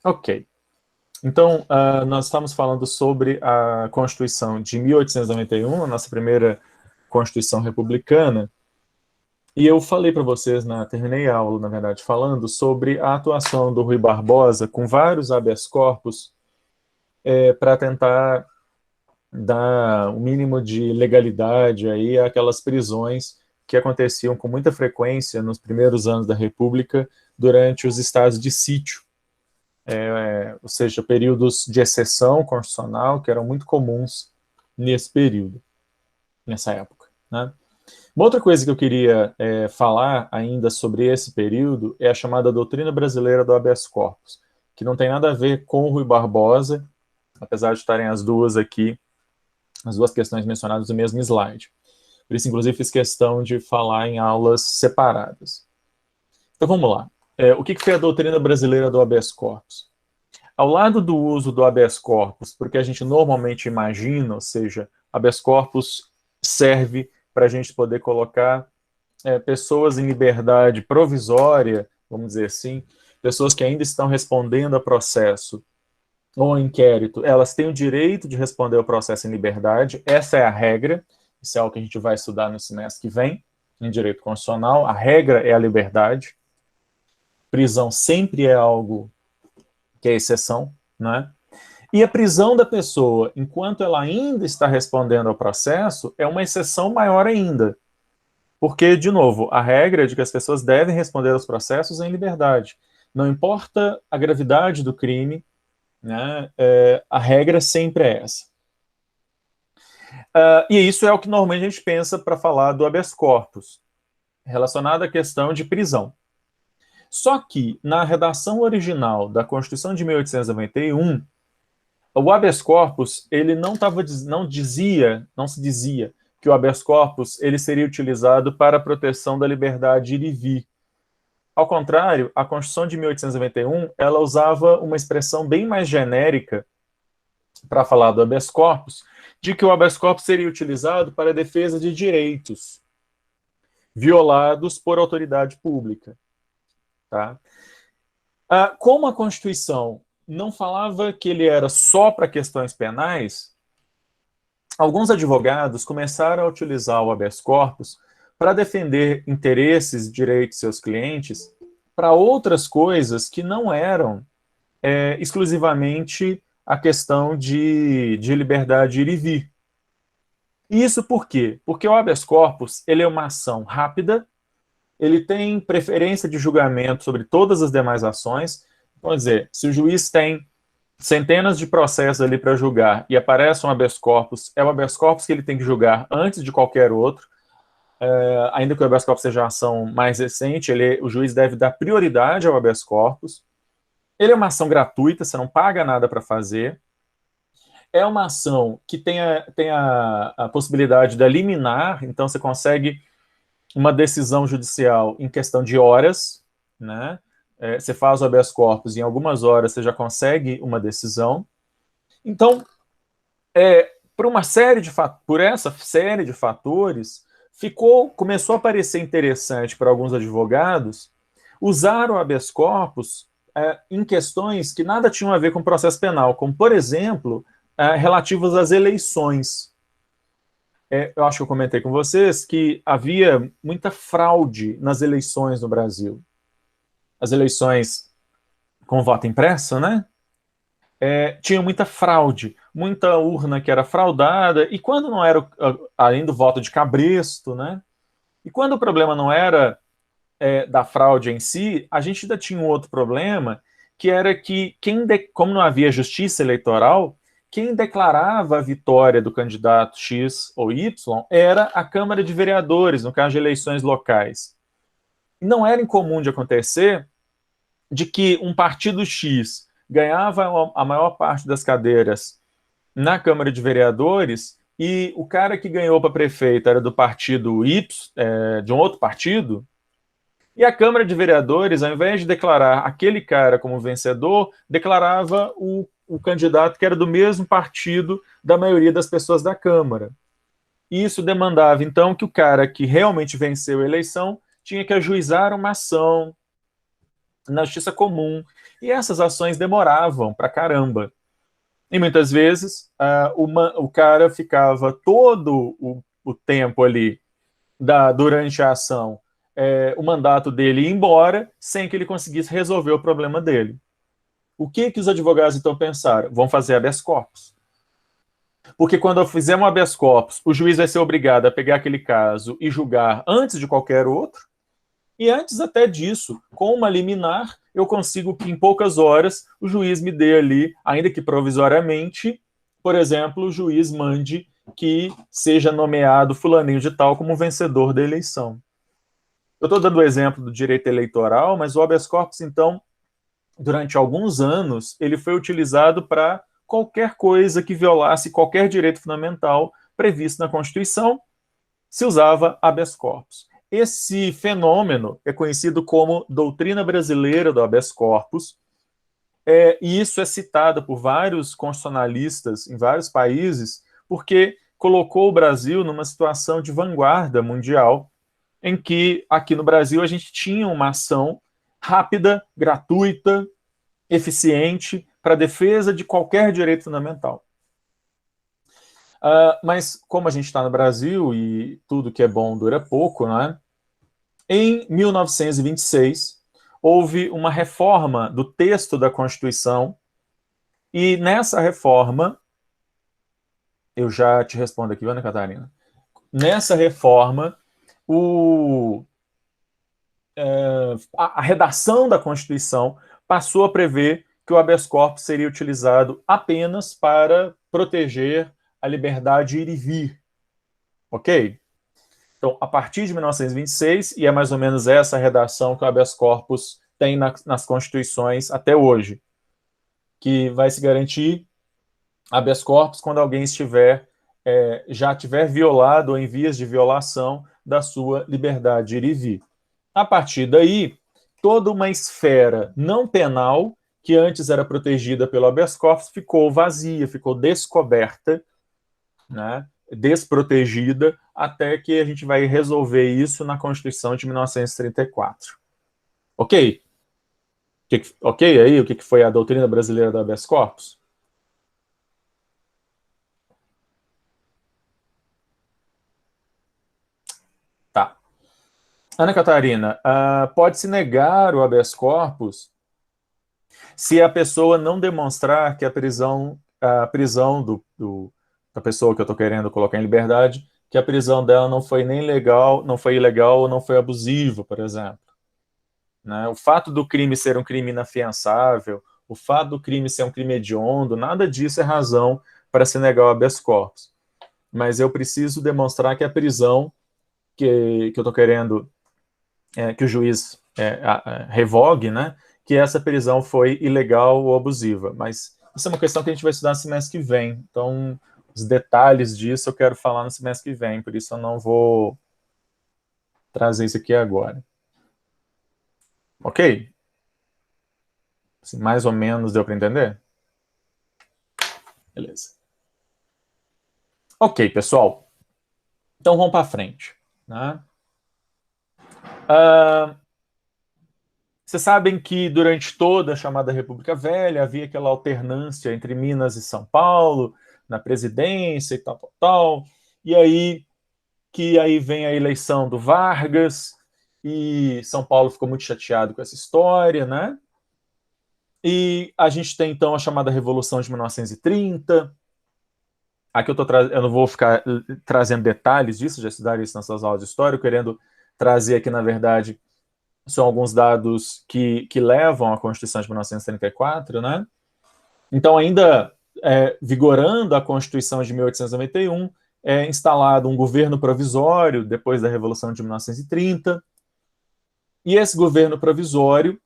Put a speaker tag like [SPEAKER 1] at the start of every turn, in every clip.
[SPEAKER 1] Ok. Então, nós estamos falando sobre a Constituição de 1891, a nossa primeira Constituição republicana, e eu falei para vocês, terminei a aula, na verdade, falando sobre a atuação do Rui Barbosa com vários habeas corpus para tentar dar o mínimo de legalidade aí àquelas prisões que aconteciam com muita frequência nos primeiros anos da República durante os estados de sítio, ou seja, períodos de exceção constitucional que eram muito comuns nesse período, nessa época, né? Uma outra coisa que eu queria falar ainda sobre esse período é a chamada doutrina brasileira do habeas corpus, que não tem nada a ver com o Rui Barbosa, apesar de estarem as duas aqui, as duas questões mencionadas no mesmo slide. Por isso, inclusive, fiz questão de falar em aulas separadas. Então, vamos lá. O que foi a doutrina brasileira do habeas corpus? Ao lado do uso do habeas corpus, porque a gente normalmente imagina, ou seja, habeas corpus serve para a gente poder colocar pessoas em liberdade provisória, vamos dizer assim, pessoas que ainda estão respondendo a processo ou inquérito, elas têm o direito de responder ao processo em liberdade, essa é a regra, isso é algo que a gente vai estudar no semestre que vem, em direito constitucional, a regra é a liberdade, prisão sempre é algo que é exceção, né? E a prisão da pessoa, enquanto ela ainda está respondendo ao processo, é uma exceção maior ainda, porque, de novo, a regra é de que as pessoas devem responder aos processos em liberdade, não importa a gravidade do crime, né? A regra sempre é essa. E isso é o que normalmente a gente pensa para falar do habeas corpus, relacionado à questão de prisão. Só que, na redação original da Constituição de 1891, o habeas corpus, ele não se dizia que o habeas corpus ele seria utilizado para a proteção da liberdade de ir e vir. Ao contrário, a Constituição de 1891, ela usava uma expressão bem mais genérica para falar do habeas corpus, de que o habeas corpus seria utilizado para a defesa de direitos violados por autoridade pública. Tá? Como a Constituição não falava que ele era só para questões penais, alguns advogados começaram a utilizar o habeas corpus para defender interesses e direitos de seus clientes para outras coisas que não eram exclusivamente a questão de liberdade de ir e vir. Isso por quê? Porque o habeas corpus ele é uma ação rápida, ele tem preferência de julgamento sobre todas as demais ações. Vamos dizer, se o juiz tem centenas de processos ali para julgar e aparece um habeas corpus, é o habeas corpus que ele tem que julgar antes de qualquer outro, ainda que o habeas corpus seja uma ação mais recente, o juiz deve dar prioridade ao habeas corpus. Ele é uma ação gratuita, você não paga nada para fazer. É uma ação que tem a possibilidade de liminar, então você consegue uma decisão judicial em questão de horas, né? Você faz o habeas corpus, em algumas horas você já consegue uma decisão. Então, por essa série de fatores, começou a parecer interessante para alguns advogados usar o habeas corpus em questões que nada tinham a ver com o processo penal, como, por exemplo, relativos às eleições. Eu acho que eu comentei com vocês que havia muita fraude nas eleições no Brasil. As eleições com voto impresso, né? Tinha muita fraude, muita urna que era fraudada, e quando não era além do voto de cabresto, né? E quando o problema não era da fraude em si, a gente ainda tinha um outro problema, que era que como não havia justiça eleitoral, quem declarava a vitória do candidato X ou Y era a Câmara de Vereadores, no caso de eleições locais. Não era incomum de acontecer de que um partido X ganhava a maior parte das cadeiras na Câmara de Vereadores e o cara que ganhou para prefeito era do partido Y, de um outro partido, e a Câmara de Vereadores, ao invés de declarar aquele cara como vencedor, declarava o candidato que era do mesmo partido da maioria das pessoas da Câmara. E isso demandava, então, que o cara que realmente venceu a eleição tinha que ajuizar uma ação na justiça comum, e essas ações demoravam pra caramba. E muitas vezes o cara ficava todo o tempo ali durante a ação, o mandato dele ia embora sem que ele conseguisse resolver o problema dele. O que os advogados então pensaram? Vão fazer habeas corpus. Porque quando fizermos habeas corpus, o juiz vai ser obrigado a pegar aquele caso e julgar antes de qualquer outro. E antes até disso, com uma liminar, eu consigo que em poucas horas o juiz me dê ali, ainda que provisoriamente, por exemplo, o juiz mande que seja nomeado fulaninho de tal como vencedor da eleição. Eu estou dando o exemplo do direito eleitoral, mas o habeas corpus, então, durante alguns anos, ele foi utilizado para qualquer coisa que violasse qualquer direito fundamental previsto na Constituição, se usava habeas corpus. Esse fenômeno é conhecido como doutrina brasileira do habeas corpus, e isso é citado por vários constitucionalistas em vários países, porque colocou o Brasil numa situação de vanguarda mundial, em que aqui no Brasil a gente tinha uma ação rápida, gratuita, eficiente para a defesa de qualquer direito fundamental. Mas como a gente está no Brasil e tudo que é bom dura pouco, né? Em 1926, houve uma reforma do texto da Constituição, e nessa reforma, eu já te respondo aqui, Ana Catarina, nessa reforma, a redação da Constituição passou a prever que o habeas corpus seria utilizado apenas para proteger a liberdade de ir e vir. Ok? Então, a partir de 1926, e é mais ou menos essa redação que o habeas corpus tem nas constituições até hoje, que vai se garantir habeas corpus quando alguém já tiver violado ou em vias de violação da sua liberdade de ir e vir. A partir daí, toda uma esfera não penal, que antes era protegida pelo habeas corpus, ficou vazia, ficou descoberta, né, desprotegida, até que a gente vai resolver isso na Constituição de 1934. Ok? Ok aí o que foi a doutrina brasileira do habeas corpus? Tá. Ana Catarina, pode-se negar o habeas corpus se a pessoa não demonstrar que a prisão da pessoa que eu estou querendo colocar em liberdade, que a prisão dela não foi nem legal, não foi ilegal ou não foi abusiva, por exemplo. Né? O fato do crime ser um crime inafiançável, o fato do crime ser um crime hediondo, nada disso é razão para se negar o habeas corpus. Mas eu preciso demonstrar que a prisão que eu estou querendo que o juiz revogue, né, que essa prisão foi ilegal ou abusiva. Mas isso é uma questão que a gente vai estudar no semestre que vem. Então, os detalhes disso eu quero falar no semestre que vem, por isso eu não vou trazer isso aqui agora. Ok? Assim, mais ou menos deu para entender? Beleza. Ok, pessoal. Então vamos para frente. Né? Vocês sabem que durante toda a chamada República Velha havia aquela alternância entre Minas e São Paulo, na presidência e tal, tal, tal. E aí vem a eleição do Vargas, e São Paulo ficou muito chateado com essa história, né? E a gente tem então a chamada Revolução de 1930. Aqui eu não vou ficar trazendo detalhes disso, já estudaram isso nas suas aulas de história, querendo trazer aqui, na verdade, são alguns dados que levam à Constituição de 1934, né? Então, ainda vigorando a Constituição de 1891, é instalado um governo provisório depois da Revolução de 1930, e esse governo provisório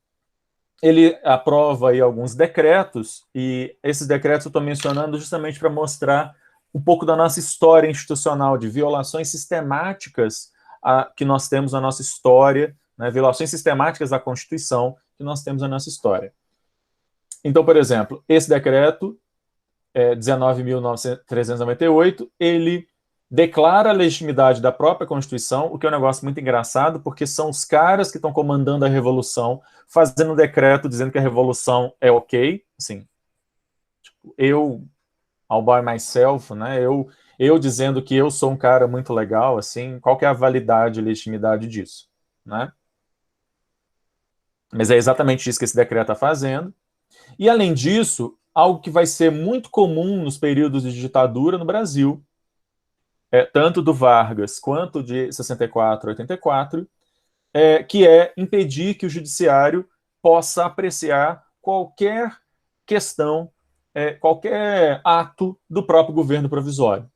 [SPEAKER 1] ele aprova aí alguns decretos, e esses decretos eu estou mencionando justamente para mostrar um pouco da nossa história institucional, de violações sistemáticas que nós temos na nossa história, né, violações sistemáticas da Constituição que nós temos na nossa história. Então, por exemplo, esse decreto, 19.398, ele declara a legitimidade da própria Constituição, o que é um negócio muito engraçado, porque são os caras que estão comandando a revolução, fazendo um decreto dizendo que a revolução é ok, assim, tipo, eu, all by myself, né, eu dizendo que eu sou um cara muito legal, assim, qual que é a validade e legitimidade disso, né? Mas é exatamente isso que esse decreto está fazendo. E, além disso, algo que vai ser muito comum nos períodos de ditadura no Brasil, tanto do Vargas quanto de 64 a 84, que é impedir que o judiciário possa apreciar qualquer questão, qualquer ato do próprio governo provisório.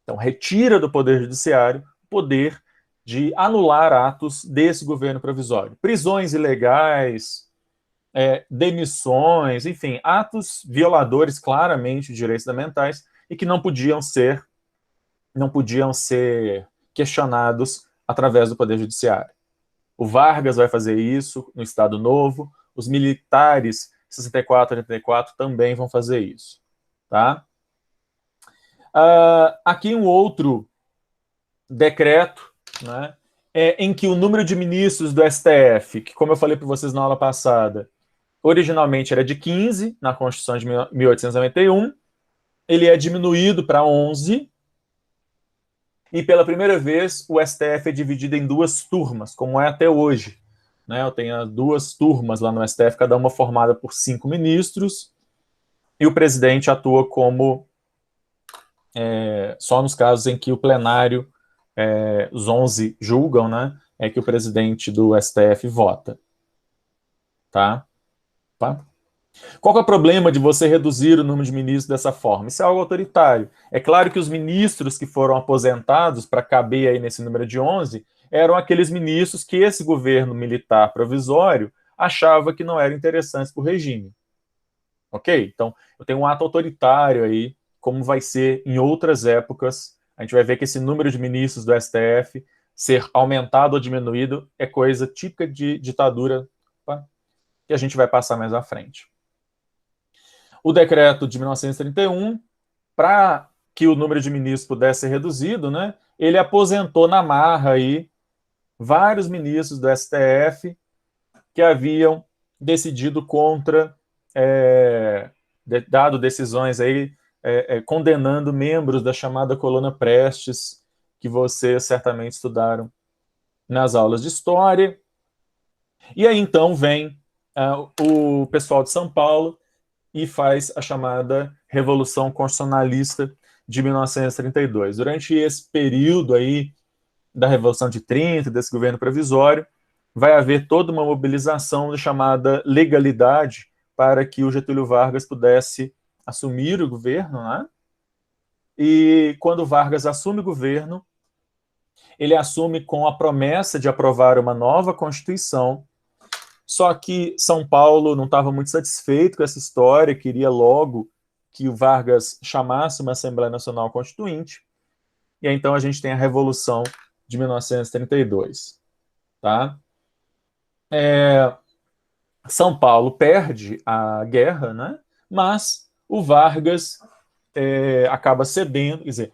[SPEAKER 1] Então, retira do Poder Judiciário o poder de anular atos desse governo provisório. Prisões ilegais, demissões, enfim, atos violadores claramente de direitos fundamentais e que não podiam ser questionados através do Poder Judiciário. O Vargas vai fazer isso no Estado Novo, os militares 64 e 84 também vão fazer isso. Tá? Aqui um outro decreto, né, em que o número de ministros do STF, que, como eu falei para vocês na aula passada, originalmente era de 15, na Constituição de 1891, ele é diminuído para 11, e pela primeira vez o STF é dividido em duas turmas, como é até hoje. Né? Eu tenho duas turmas lá no STF, cada uma formada por 5 ministros, e o presidente atua como só nos casos em que o plenário, os 11 julgam, né, é que o presidente do STF vota. Tá? Tá? Qual é o problema de você reduzir o número de ministros dessa forma? Isso é algo autoritário. É claro que os ministros que foram aposentados para caber aí nesse número de 11 eram aqueles ministros que esse governo militar provisório achava que não eram interessantes para o regime. Ok? Então, eu tenho um ato autoritário aí, como vai ser em outras épocas. A gente vai ver que esse número de ministros do STF ser aumentado ou diminuído é coisa típica de ditadura, tá? Que a gente vai passar mais à frente. O decreto de 1931, para que o número de ministros pudesse ser reduzido, né, ele aposentou na marra aí vários ministros do STF que haviam decidido contra, dado decisões aí, condenando membros da chamada coluna Prestes, que vocês certamente estudaram nas aulas de história. E aí então vem o pessoal de São Paulo e faz a chamada Revolução Constitucionalista de 1932. Durante esse período aí da Revolução de 30, desse governo provisório, vai haver toda uma mobilização chamada legalidade para que o Getúlio Vargas pudesse assumir o governo, né? E quando Vargas assume o governo, ele assume com a promessa de aprovar uma nova Constituição. Só que São Paulo não estava muito satisfeito com essa história, queria logo que o Vargas chamasse uma Assembleia Nacional Constituinte, e aí, então a gente tem a Revolução de 1932. Tá? São Paulo perde a guerra, né? Mas o Vargas acaba cedendo, quer dizer,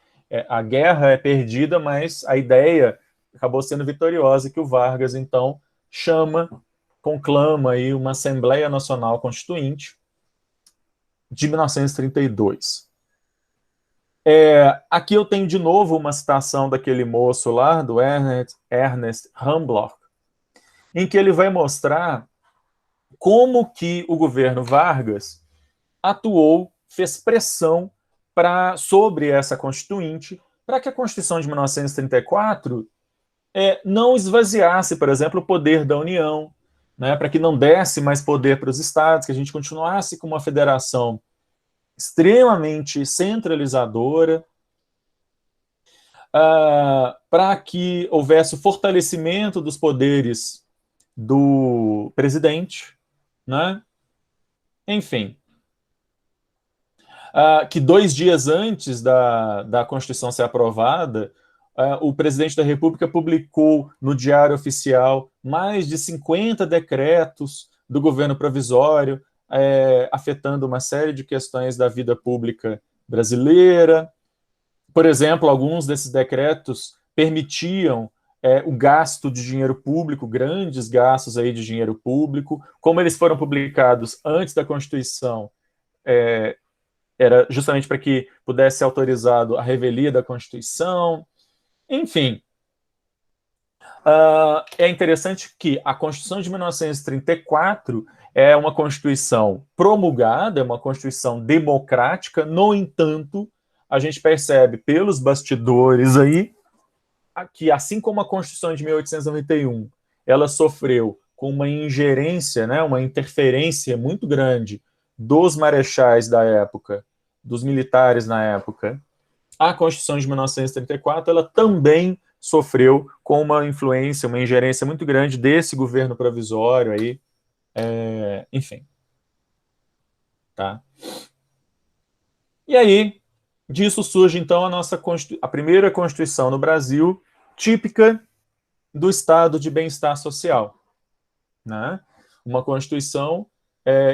[SPEAKER 1] a guerra é perdida, mas a ideia acabou sendo vitoriosa, que o Vargas, então, conclama aí uma Assembleia Nacional Constituinte de 1932. Aqui eu tenho de novo uma citação daquele moço lá, do Ernest Rambloch, em que ele vai mostrar como que o governo Vargas atuou, fez pressão sobre essa Constituinte, para que a Constituição de 1934 não esvaziasse, por exemplo, o poder da União, né, para que não desse mais poder para os estados, que a gente continuasse com uma federação extremamente centralizadora, para que houvesse o fortalecimento dos poderes do presidente, né? Enfim, que 2 dias antes da Constituição ser aprovada, o presidente da República publicou no Diário Oficial mais de 50 decretos do governo provisório, afetando uma série de questões da vida pública brasileira. Por exemplo, alguns desses decretos permitiam o gasto de dinheiro público, grandes gastos aí de dinheiro público. Como eles foram publicados antes da Constituição, era justamente para que pudesse ser autorizado a revelia da Constituição. Enfim, é interessante que a Constituição de 1934 é uma Constituição promulgada, é uma Constituição democrática. No entanto, a gente percebe pelos bastidores aí que, assim como a Constituição de 1891, ela sofreu com uma ingerência, né, uma interferência muito grande dos marechais da época, dos militares na época. A Constituição de 1934, ela também sofreu com uma influência, uma ingerência muito grande desse governo provisório aí, enfim. Tá? E aí, disso surge então a primeira Constituição no Brasil, típica do estado de bem-estar social. Né? Uma Constituição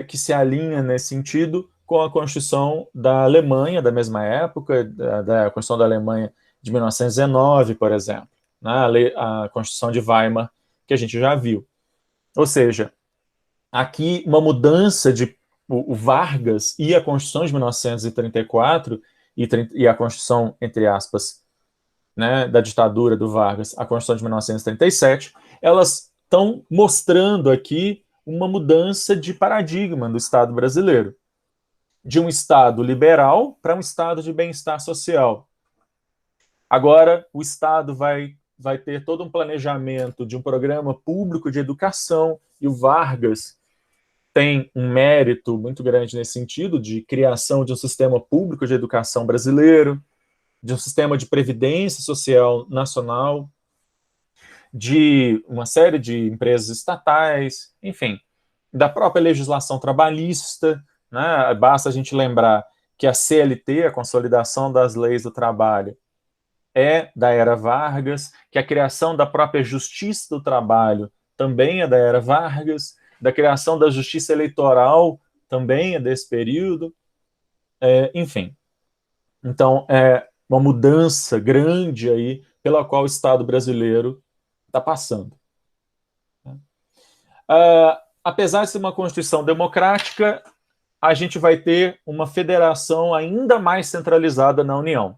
[SPEAKER 1] que se alinha nesse sentido com a Constituição da Alemanha, da mesma época, da Constituição da Alemanha de 1919, por exemplo, né? A Constituição de Weimar, que a gente já viu. Ou seja, aqui uma mudança de o Vargas e a Constituição de 1934 e a Constituição, entre aspas, né, da ditadura do Vargas, a Constituição de 1937, elas estão mostrando aqui uma mudança de paradigma do Estado brasileiro, de um Estado liberal para um Estado de bem-estar social. Agora, o Estado vai ter todo um planejamento de um programa público de educação, e o Vargas tem um mérito muito grande nesse sentido, de criação de um sistema público de educação brasileiro, de um sistema de previdência social nacional, de uma série de empresas estatais, enfim, da própria legislação trabalhista, né? Basta a gente lembrar que a CLT, a Consolidação das Leis do Trabalho, é da era Vargas, que a criação da própria Justiça do Trabalho também é da era Vargas, da criação da Justiça Eleitoral também é desse período, enfim. Então, uma mudança grande aí pela qual o Estado brasileiro está passando. Apesar de ser uma Constituição democrática, a gente vai ter uma federação ainda mais centralizada na União.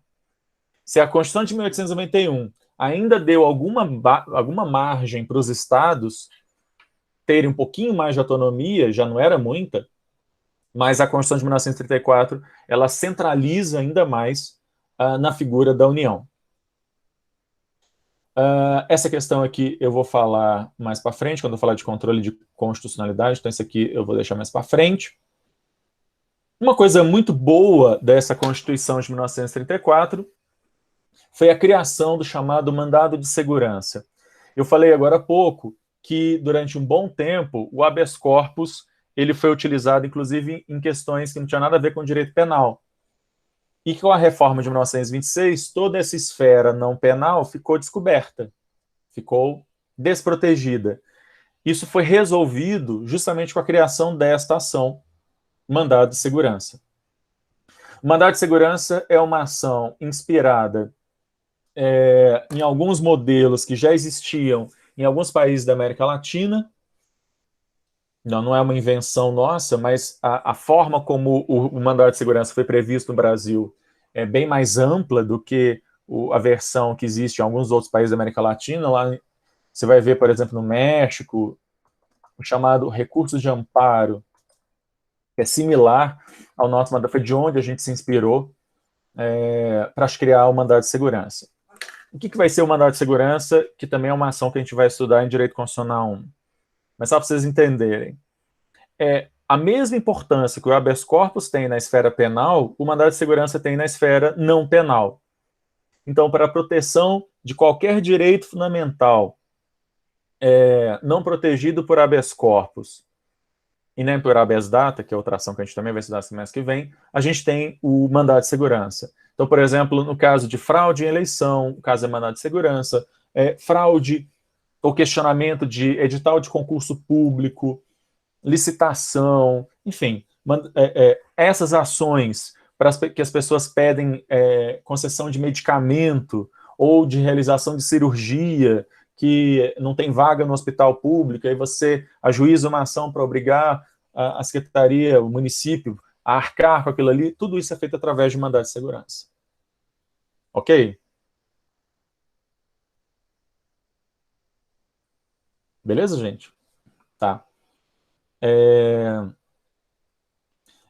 [SPEAKER 1] Se a Constituição de 1891 ainda deu alguma margem para os estados terem um pouquinho mais de autonomia, já não era muita, mas a Constituição de 1934 ela centraliza ainda mais na figura da União. Essa questão aqui eu vou falar mais para frente, quando eu falar de controle de constitucionalidade, então isso aqui eu vou deixar mais para frente. Uma coisa muito boa dessa Constituição de 1934 foi a criação do chamado mandado de segurança. Eu falei agora há pouco que, durante um bom tempo, o habeas corpus ele foi utilizado, inclusive, em questões que não tinham nada a ver com direito penal. E com a reforma de 1926, toda essa esfera não penal ficou descoberta, ficou desprotegida. Isso foi resolvido justamente com a criação desta ação, mandado de segurança. O mandado de segurança é uma ação inspirada em alguns modelos que já existiam em alguns países da América Latina. Não é uma invenção nossa, mas a forma como o mandado de segurança foi previsto no Brasil é bem mais ampla do que a versão que existe em alguns outros países da América Latina. Lá você vai ver, por exemplo, no México, o chamado recurso de amparo, que é similar ao nosso mandado, foi de onde a gente se inspirou para criar o mandado de segurança. O que vai ser o mandado de segurança, que também é uma ação que a gente vai estudar em Direito Constitucional 1. Mas só para vocês entenderem. A mesma importância que o habeas corpus tem na esfera penal, o mandado de segurança tem na esfera não penal. Então, para a proteção de qualquer direito fundamental não protegido por habeas corpus e nem por habeas data, que é outra ação que a gente também vai estudar semana que vem, a gente tem o mandado de segurança. Então, por exemplo, no caso de fraude em eleição, o caso é mandado de segurança, fraude ou questionamento de edital de concurso público, licitação, enfim, essas ações que as pessoas pedem concessão de medicamento ou de realização de cirurgia, que não tem vaga no hospital público, aí você ajuiza uma ação para obrigar a secretaria, o município, a arcar com aquilo ali, tudo isso é feito através de mandado de segurança. Ok? Beleza, gente? Tá.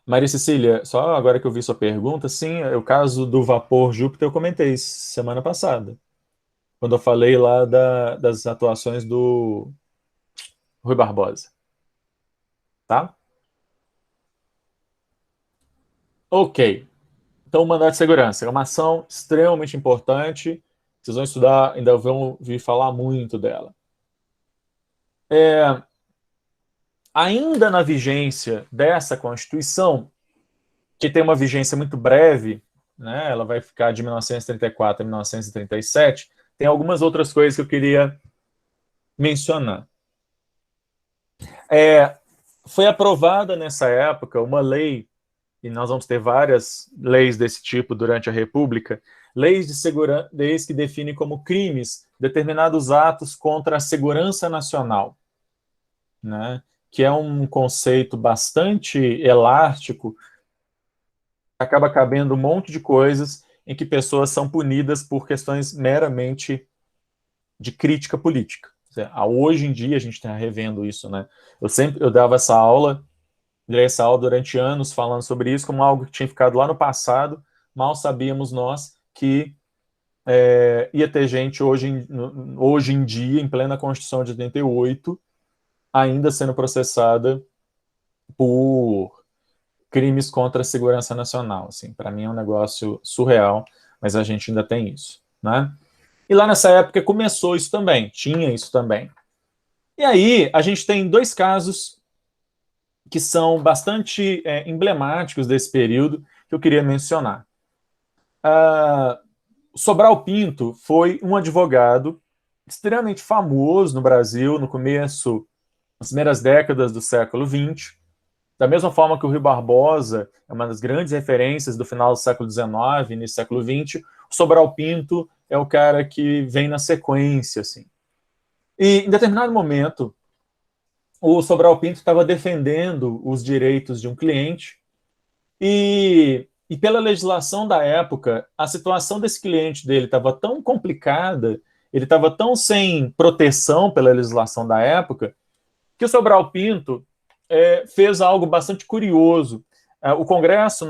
[SPEAKER 1] Maria Cecília, só agora que eu vi sua pergunta, sim, o caso do vapor Júpiter eu comentei semana passada, quando eu falei lá das atuações do Rui Barbosa, tá? Ok. Então, o mandato de segurança é uma ação extremamente importante, vocês vão estudar, ainda vão ouvir falar muito dela. Ainda na vigência dessa Constituição, que tem uma vigência muito breve, né, ela vai ficar de 1934 a 1937, tem algumas outras coisas que eu queria mencionar. Foi aprovada nessa época uma lei, e nós vamos ter várias leis desse tipo durante a República, leis de segurança, leis que definem como crimes determinados atos contra a segurança nacional, né? Que é um conceito bastante elástico, acaba cabendo um monte de coisas em que pessoas são punidas por questões meramente de crítica política. Hoje em dia a gente está revendo isso, né? Eu dava essa aula durante anos falando sobre isso como algo que tinha ficado lá no passado, mal sabíamos nós que ia ter gente hoje em dia, em plena Constituição de 88, ainda sendo processada por crimes contra a segurança nacional. Assim, para mim é um negócio surreal, mas a gente ainda tem isso, né? E lá nessa época começou isso também, tinha isso também. E aí a gente tem dois casos que são bastante emblemáticos desse período que eu queria mencionar. Sobral Pinto foi um advogado extremamente famoso no Brasil no começo, nas primeiras décadas do século XX. Da mesma forma que o Rui Barbosa é uma das grandes referências do final do século XIX, início do século XX, o Sobral Pinto é o cara que vem na sequência, assim. E em determinado momento, o Sobral Pinto estava defendendo os direitos de um cliente e pela legislação da época, a situação desse cliente dele estava tão complicada, ele estava tão sem proteção pela legislação da época, que o Sobral Pinto fez algo bastante curioso. O Congresso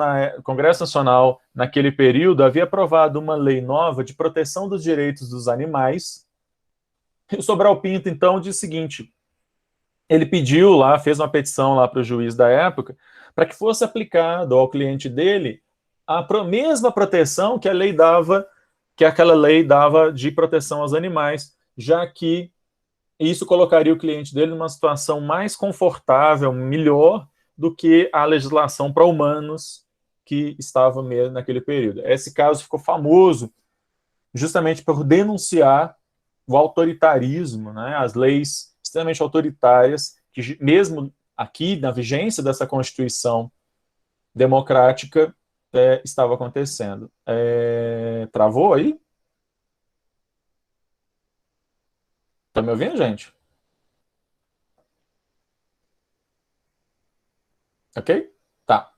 [SPEAKER 1] Nacional, naquele período, havia aprovado uma lei nova de proteção dos direitos dos animais. E o Sobral Pinto, então, disse o seguinte: ele pediu lá, fez uma petição lá para o juiz da época, para que fosse aplicado ao cliente dele a mesma proteção que a lei dava, que aquela lei dava de proteção aos animais, já que isso colocaria o cliente dele numa situação mais confortável, melhor do que a legislação para humanos que estava mesmo naquele período. Esse caso ficou famoso justamente por denunciar o autoritarismo, né, as leis extremamente autoritárias, que mesmo aqui, na vigência dessa Constituição democrática, estava acontecendo. Travou aí? Tá me ouvindo, gente? Ok? Tá.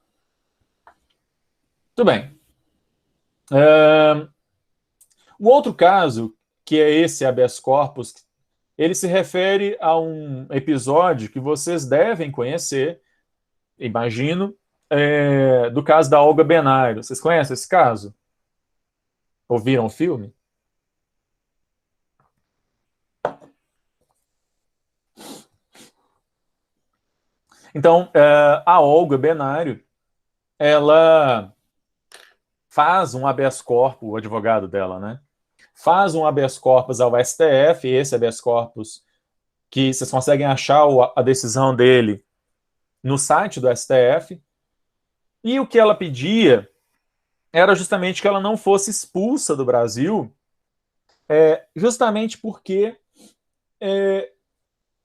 [SPEAKER 1] Tudo bem. O outro caso, que é esse habeas corpus, ele se refere a um episódio que vocês devem conhecer, imagino, do caso da Olga Benário. Vocês conhecem esse caso? Ouviram o filme? Então, a Olga Benário, ela faz um habeas corpus, o advogado dela, né? Faz um habeas corpus ao STF, esse habeas corpus que vocês conseguem achar a decisão dele no site do STF, e o que ela pedia era justamente que ela não fosse expulsa do Brasil, justamente porque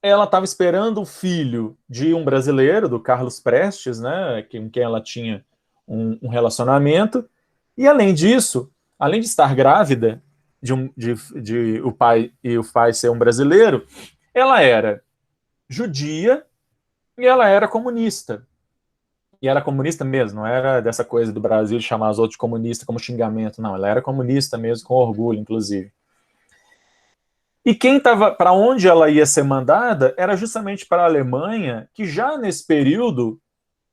[SPEAKER 1] ela estava esperando o filho de um brasileiro, do Carlos Prestes, né, com quem ela tinha um relacionamento, e além disso, além de estar grávida, de o pai ser um brasileiro, ela era judia e ela era comunista. E era comunista mesmo, não era dessa coisa do Brasil de chamar os outros de comunista como xingamento, não. Ela era comunista mesmo, com orgulho, inclusive. E quem estava, para onde ela ia ser mandada, era justamente para a Alemanha, que já nesse período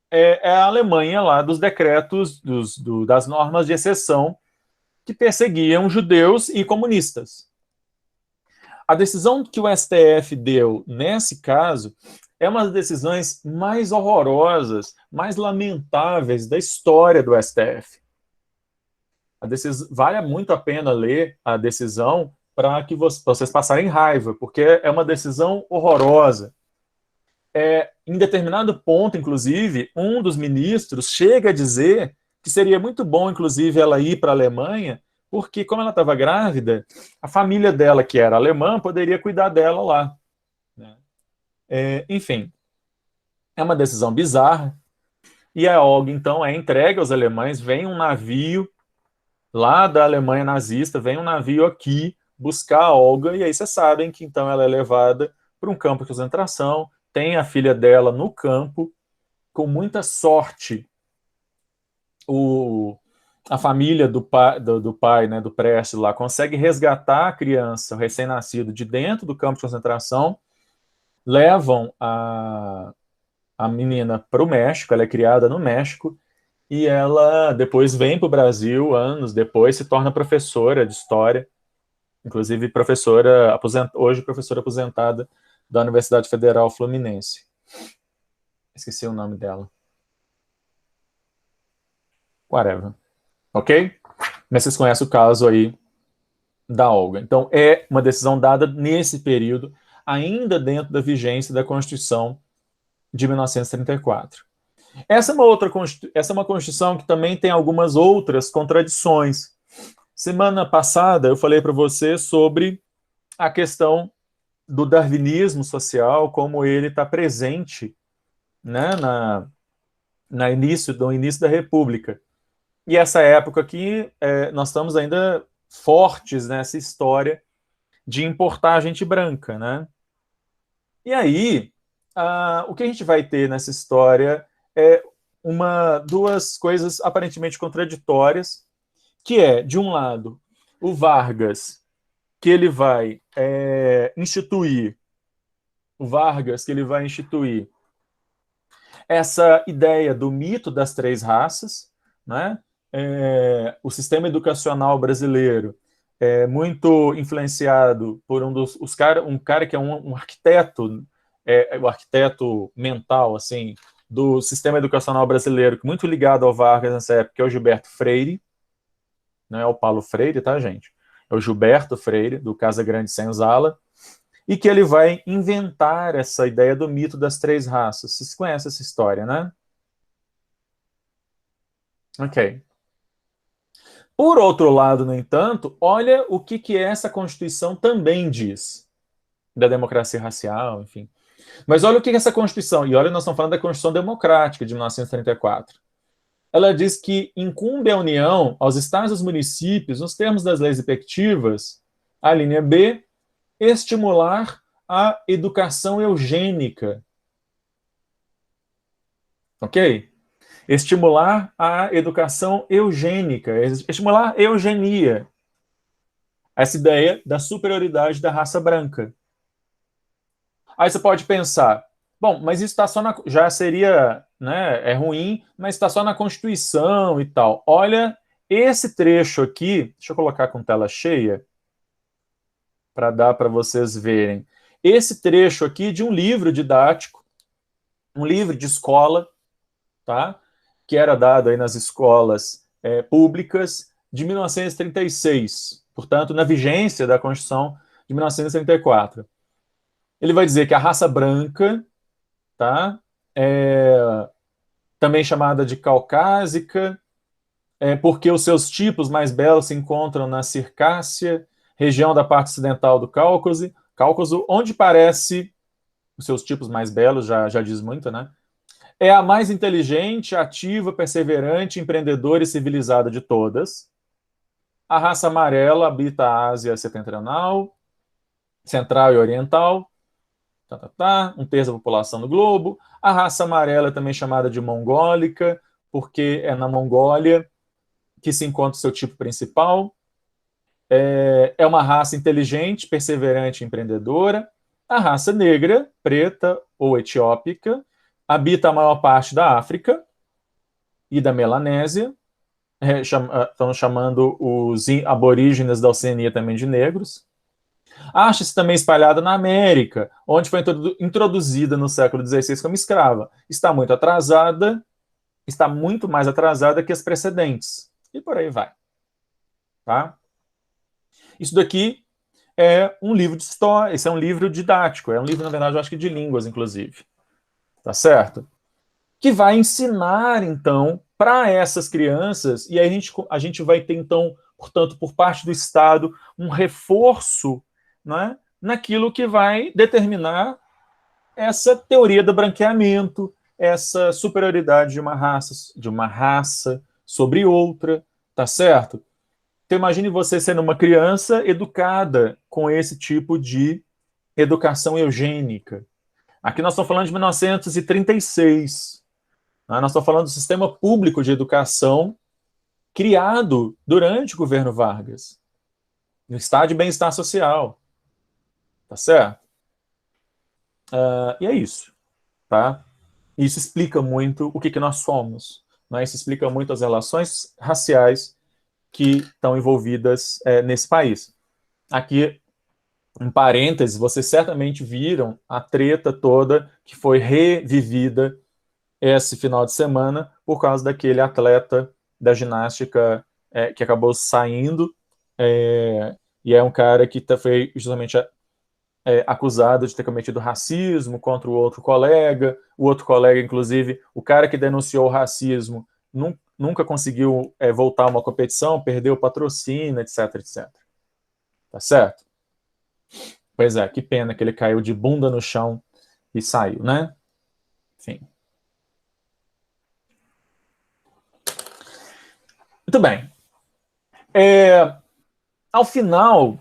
[SPEAKER 1] é a Alemanha lá dos decretos, das normas de exceção que perseguiam judeus e comunistas. A decisão que o STF deu nesse caso é uma das decisões mais horrorosas, mais lamentáveis da história do STF. Vale muito a pena ler a decisão para que vocês passarem raiva, porque é uma decisão horrorosa. Em determinado ponto, inclusive, um dos ministros chega a dizer que seria muito bom, inclusive, ela ir para a Alemanha, porque, como ela estava grávida, a família dela, que era alemã, poderia cuidar dela lá. Né? Enfim, é uma decisão bizarra. E a Olga, então, é entregue aos alemães, vem um navio lá da Alemanha nazista, vem um navio aqui buscar a Olga, e aí vocês sabem que, então, ela é levada para um campo de concentração, tem a filha dela no campo, com muita sorte, a família do pai, né, do Prestes lá, consegue resgatar a criança, o recém-nascido, de dentro do campo de concentração, levam a menina para o México, ela é criada no México, e ela depois vem para o Brasil, anos depois, se torna professora de história, inclusive hoje professora aposentada da Universidade Federal Fluminense. Esqueci o nome dela. Whatever. Ok? Mas vocês conhecem o caso aí da Olga. Então, é uma decisão dada nesse período, ainda dentro da vigência da Constituição de 1934. Essa é uma Constituição que também tem algumas outras contradições. Semana passada eu falei para você sobre a questão do darwinismo social, como ele está presente, né, no início da República. E essa época aqui, nós estamos ainda fortes nessa história de importar gente branca, né? E aí, o que a gente vai ter nessa história é duas coisas aparentemente contraditórias, que é, de um lado, o Vargas, que ele vai instituir essa ideia do mito das três raças, né? O sistema educacional brasileiro é muito influenciado por um cara que é um arquiteto, o arquiteto mental, assim, do sistema educacional brasileiro, muito ligado ao Vargas nessa época, que é o Gilberto Freire, não é o Paulo Freire, tá, gente? É o Gilberto Freire, do Casa Grande Senzala, e que ele vai inventar essa ideia do mito das três raças. Vocês conhecem essa história, né? Ok. Por outro lado, no entanto, olha o que essa Constituição também diz da democracia racial, enfim. Mas olha o que essa Constituição, e olha, nós estamos falando da Constituição Democrática de 1934. Ela diz que incumbe à União, aos estados e aos municípios, nos termos das leis respectivas, a linha B, estimular a educação eugênica. Ok? Estimular a educação eugênica, estimular a eugenia. Essa ideia da superioridade da raça branca. Aí você pode pensar, bom, mas isso está só já seria, né, é ruim, mas está só na Constituição e tal. Olha, esse trecho aqui, deixa eu colocar com tela cheia, para dar para vocês verem. Esse trecho aqui de um livro didático, um livro de escola, tá? Que era dado aí nas escolas públicas de 1936, portanto, na vigência da Constituição de 1934. Ele vai dizer que a raça branca, tá? Também chamada de caucásica, porque os seus tipos mais belos se encontram na Circácia, região da parte ocidental do Cáucaso, onde parece os seus tipos mais belos, já diz muito, né? É a mais inteligente, ativa, perseverante, empreendedora e civilizada de todas. A raça amarela habita a Ásia setentrional, central e oriental. Um terço da população do globo. A raça amarela é também chamada de mongólica, porque é na Mongólia que se encontra o seu tipo principal. É uma raça inteligente, perseverante e empreendedora. A raça negra, preta ou etiópica, habita a maior parte da África e da Melanésia. Estão chamando os aborígenes da Oceania também de negros. Acha-se também espalhada na América, onde foi introduzida no século XVI como escrava. Está muito atrasada, está muito mais atrasada que as precedentes. E por aí vai. Tá? Isso daqui é um livro de história, esse é um livro didático, é um livro, na verdade, eu acho que de línguas, inclusive. Tá certo? Que vai ensinar, então, para essas crianças, e aí a gente vai ter, então, portanto, por parte do Estado, um reforço, né, naquilo que vai determinar essa teoria do branqueamento, essa superioridade de uma raça sobre outra, tá certo? Então imagine você sendo uma criança educada com esse tipo de educação eugênica. Aqui nós estamos falando de 1936. Né? Nós estamos falando do sistema público de educação criado durante o governo Vargas, no estado de bem-estar social. Tá certo? E é isso. Tá? Isso explica muito o que nós somos. Né? Isso explica muito as relações raciais que estão envolvidas nesse país. Aqui, um parêntese, vocês certamente viram a treta toda que foi revivida esse final de semana por causa daquele atleta da ginástica que acabou saindo, e é um cara que foi justamente acusado de ter cometido racismo contra o outro colega, inclusive, o cara que denunciou o racismo nunca conseguiu voltar a uma competição, perdeu o patrocínio, etc, etc. Tá certo? Pois é, que pena que ele caiu de bunda no chão e saiu, né? Enfim. Muito bem. Ao final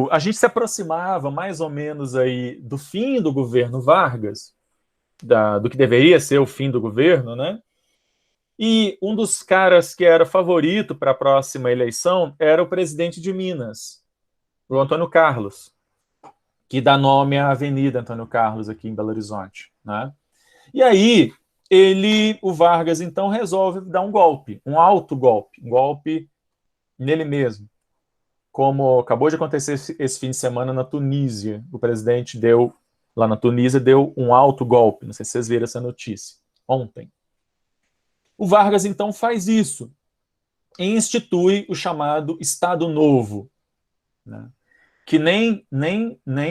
[SPEAKER 1] a gente se aproximava mais ou menos aí do fim do governo Vargas, do que deveria ser o fim do governo, né? E um dos caras que era favorito para a próxima eleição era o presidente de Minas, o Antônio Carlos, que dá nome à Avenida Antônio Carlos aqui em Belo Horizonte, né? E aí o Vargas então resolve dar um golpe, um alto golpe, um golpe nele mesmo, como acabou de acontecer esse fim de semana na Tunísia. O presidente lá na Tunísia, deu um alto golpe. Não sei se vocês viram essa notícia ontem. O Vargas, então, faz isso e institui o chamado Estado Novo, né? Que nem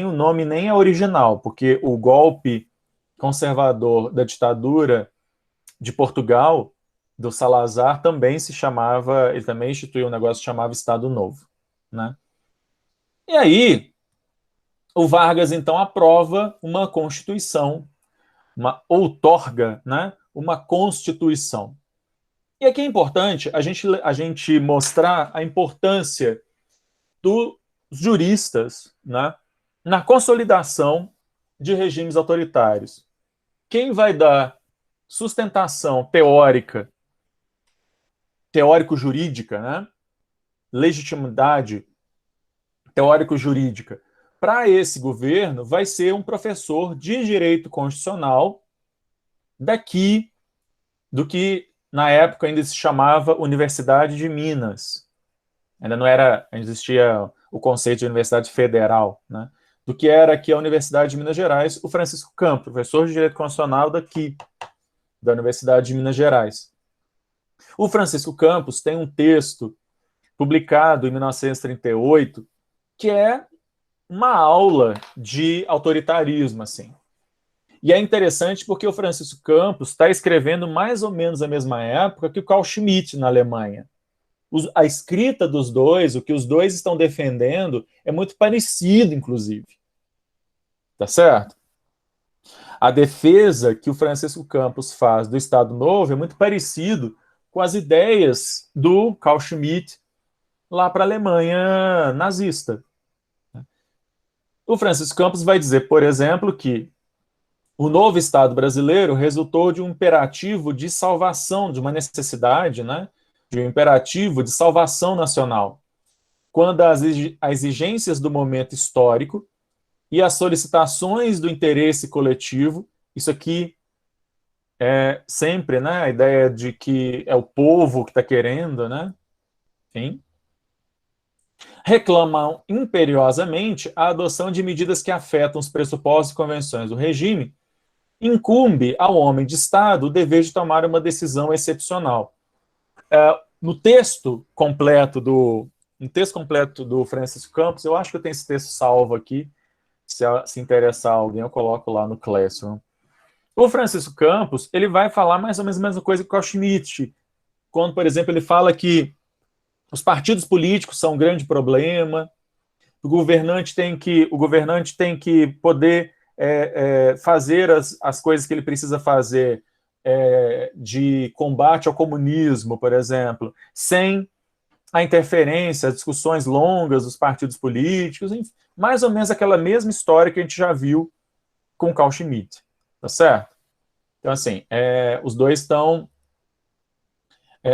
[SPEAKER 1] o nome nem é original, porque o golpe conservador da ditadura de Portugal, do Salazar, também se chamava, ele também instituiu um negócio que chamava Estado Novo, né? E aí, o Vargas, então, aprova uma constituição, outorga, né, uma constituição. E aqui é importante a gente mostrar a importância dos juristas, né, na consolidação de regimes autoritários. Quem vai dar sustentação teórico-jurídica, né, legitimidade teórico-jurídica para esse governo vai ser um professor de direito constitucional do que na época ainda se chamava Universidade de Minas. Ainda existia o conceito de Universidade Federal, né? Do que era aqui a Universidade de Minas Gerais, o Francisco Campos, professor de direito constitucional da Universidade de Minas Gerais. O Francisco Campos tem um texto publicado em 1938 que é uma aula de autoritarismo, assim. E é interessante porque o Francisco Campos está escrevendo mais ou menos a mesma época que o Carl Schmitt na Alemanha. A escrita dos dois, o que os dois estão defendendo, é muito parecido, inclusive. Tá certo? A defesa que o Francisco Campos faz do Estado Novo é muito parecido com as ideias do Carl Schmitt lá para a Alemanha nazista. O Francisco Campos vai dizer, por exemplo, que o novo Estado brasileiro resultou de um imperativo de salvação, de uma necessidade, né, de um imperativo de salvação nacional, quando as exigências do momento histórico e as solicitações do interesse coletivo, isso aqui é sempre, né, a ideia de que é o povo que está querendo, né, enfim, reclamam imperiosamente a adoção de medidas que afetam os pressupostos e convenções do regime, incumbe ao homem de Estado o dever de tomar uma decisão excepcional. No texto completo do Francisco Campos, eu acho que eu tenho esse texto salvo aqui, se interessar alguém, eu coloco lá no Classroom. O Francisco Campos, ele vai falar mais ou menos a mesma coisa que o Schmitt, quando, por exemplo, ele fala que os partidos políticos são um grande problema, o governante tem que poder fazer as coisas que ele precisa fazer de combate ao comunismo, por exemplo, sem a interferência, as discussões longas dos partidos políticos, enfim, mais ou menos aquela mesma história que a gente já viu com Carl Schmitt, tá certo? Então, assim, os dois estão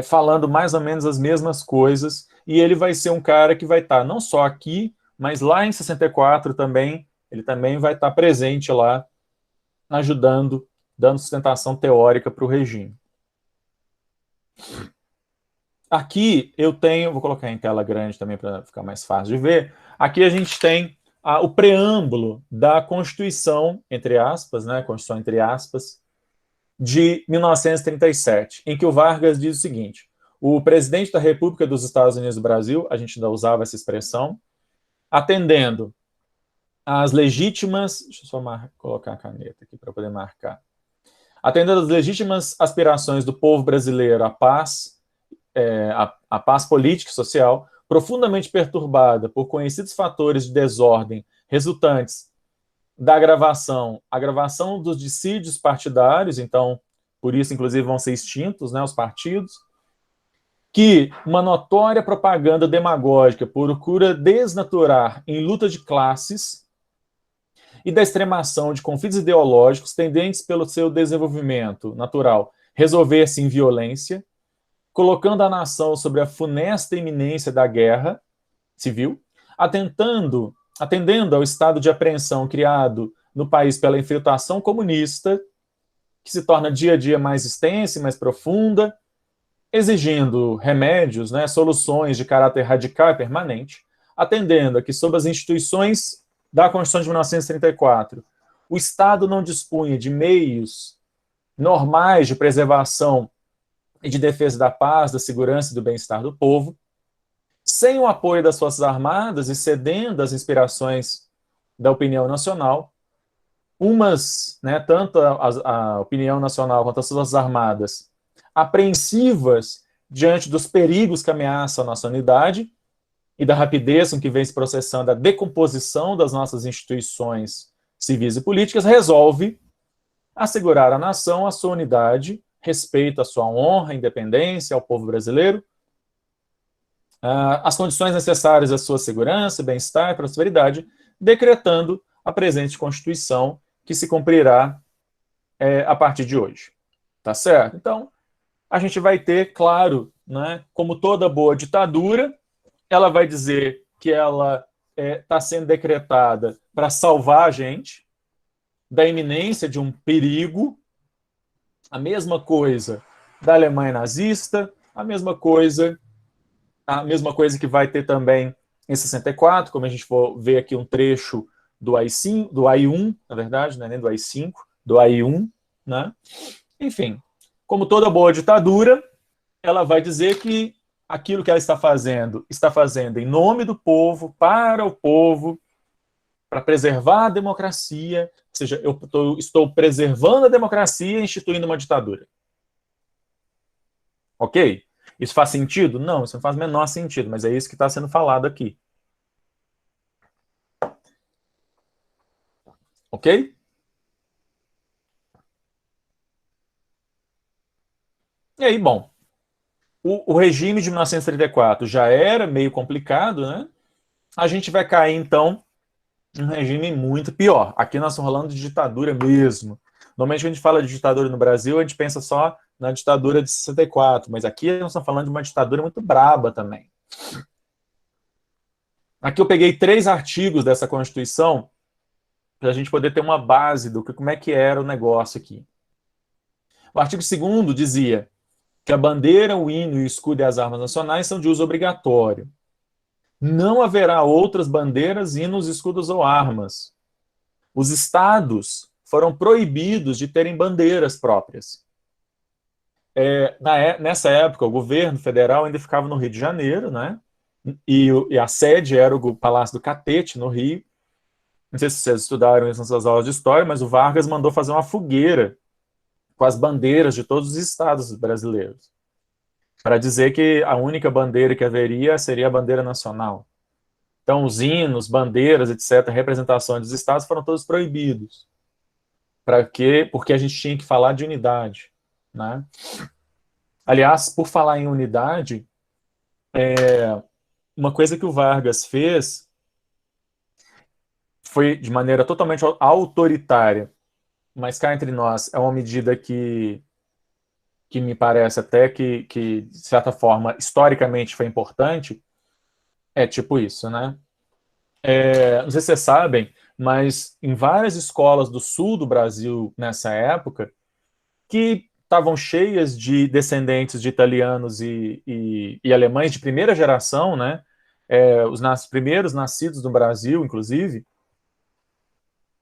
[SPEAKER 1] falando mais ou menos as mesmas coisas, e ele vai ser um cara que vai estar não só aqui, mas lá em 64 também, ele também vai estar presente lá, ajudando, dando sustentação teórica para o regime. Aqui eu tenho, vou colocar em tela grande também para ficar mais fácil de ver, aqui a gente tem o preâmbulo da Constituição, entre aspas, né, Constituição entre aspas, de 1937, em que o Vargas diz o seguinte: o presidente da República dos Estados Unidos do Brasil, a gente ainda usava essa expressão, atendendo às legítimas, deixa eu só colocar a caneta aqui para poder marcar, atendendo às legítimas aspirações do povo brasileiro à paz, a paz política e social, profundamente perturbada por conhecidos fatores de desordem resultantes da agravação dos dissídios partidários, então, por isso, inclusive, vão ser extintos, né, os partidos, que uma notória propaganda demagógica procura desnaturar em luta de classes e da extremação de conflitos ideológicos tendentes pelo seu desenvolvimento natural resolver-se em violência, colocando a nação sobre a funesta iminência da guerra civil, atendendo ao estado de apreensão criado no país pela infiltração comunista, que se torna dia a dia mais extensa e mais profunda, exigindo remédios, né, soluções de caráter radical e permanente, atendendo a que, sob as instituições da Constituição de 1934, o Estado não dispunha de meios normais de preservação e de defesa da paz, da segurança e do bem-estar do povo, sem o apoio das Forças Armadas e cedendo às inspirações da opinião nacional, né, tanto a opinião nacional quanto as Forças Armadas, apreensivas diante dos perigos que ameaçam a nossa unidade e da rapidez com que vem se processando a decomposição das nossas instituições civis e políticas, resolve assegurar à nação a sua unidade, respeito à sua honra, independência, ao povo brasileiro, as condições necessárias à sua segurança, bem-estar e prosperidade, decretando a presente Constituição, que se cumprirá a partir de hoje. Tá certo? Então, a gente vai ter, claro, né, como toda boa ditadura, ela vai dizer que ela está sendo decretada para salvar a gente da iminência de um perigo, a mesma coisa da Alemanha nazista, a mesma coisa que vai ter também em 64, como a gente for ver aqui um trecho do AI-5, do AI-1, na verdade, não é nem do AI-5, do AI-1, né? Enfim, como toda boa ditadura, ela vai dizer que aquilo que ela está fazendo em nome do povo, para o povo, para preservar a democracia, ou seja, eu estou preservando a democracia e instituindo uma ditadura. Ok? Isso faz sentido? Não, isso não faz o menor sentido, mas é isso que está sendo falado aqui. Ok? E aí, bom, o regime de 1934 já era meio complicado, né? A gente vai cair, então, em um regime muito pior. Aqui nós estamos falando de ditadura mesmo. Normalmente, quando a gente fala de ditadura no Brasil, a gente pensa só na ditadura de 64, mas aqui nós estamos falando de uma ditadura muito braba também. Aqui eu peguei 3 artigos dessa Constituição para a gente poder ter uma base do que, como é que era o negócio aqui. O artigo 2º dizia que a bandeira, o hino, o escudo e as armas nacionais são de uso obrigatório. Não haverá outras bandeiras, hinos, escudos ou armas. Os estados foram proibidos de terem bandeiras próprias. Nessa época, o governo federal ainda ficava no Rio de Janeiro, né? E a sede era o Palácio do Catete, no Rio. Não sei se vocês estudaram isso nas suas aulas de história, mas o Vargas mandou fazer uma fogueira com as bandeiras de todos os estados brasileiros, para dizer que a única bandeira que haveria seria a bandeira nacional. Então, os hinos, bandeiras, etc., representações dos estados foram todos proibidos. Para quê? Porque a gente tinha que falar de unidade, né? Aliás, por falar em unidade, uma coisa que o Vargas fez foi de maneira totalmente autoritária, mas cá entre nós é uma medida que me parece até que, de certa forma, historicamente foi importante, é tipo isso, né? Não sei se vocês sabem, mas em várias escolas do sul do Brasil nessa época, que estavam cheias de descendentes de italianos e alemães de primeira geração, né? Os primeiros nascidos no Brasil, inclusive,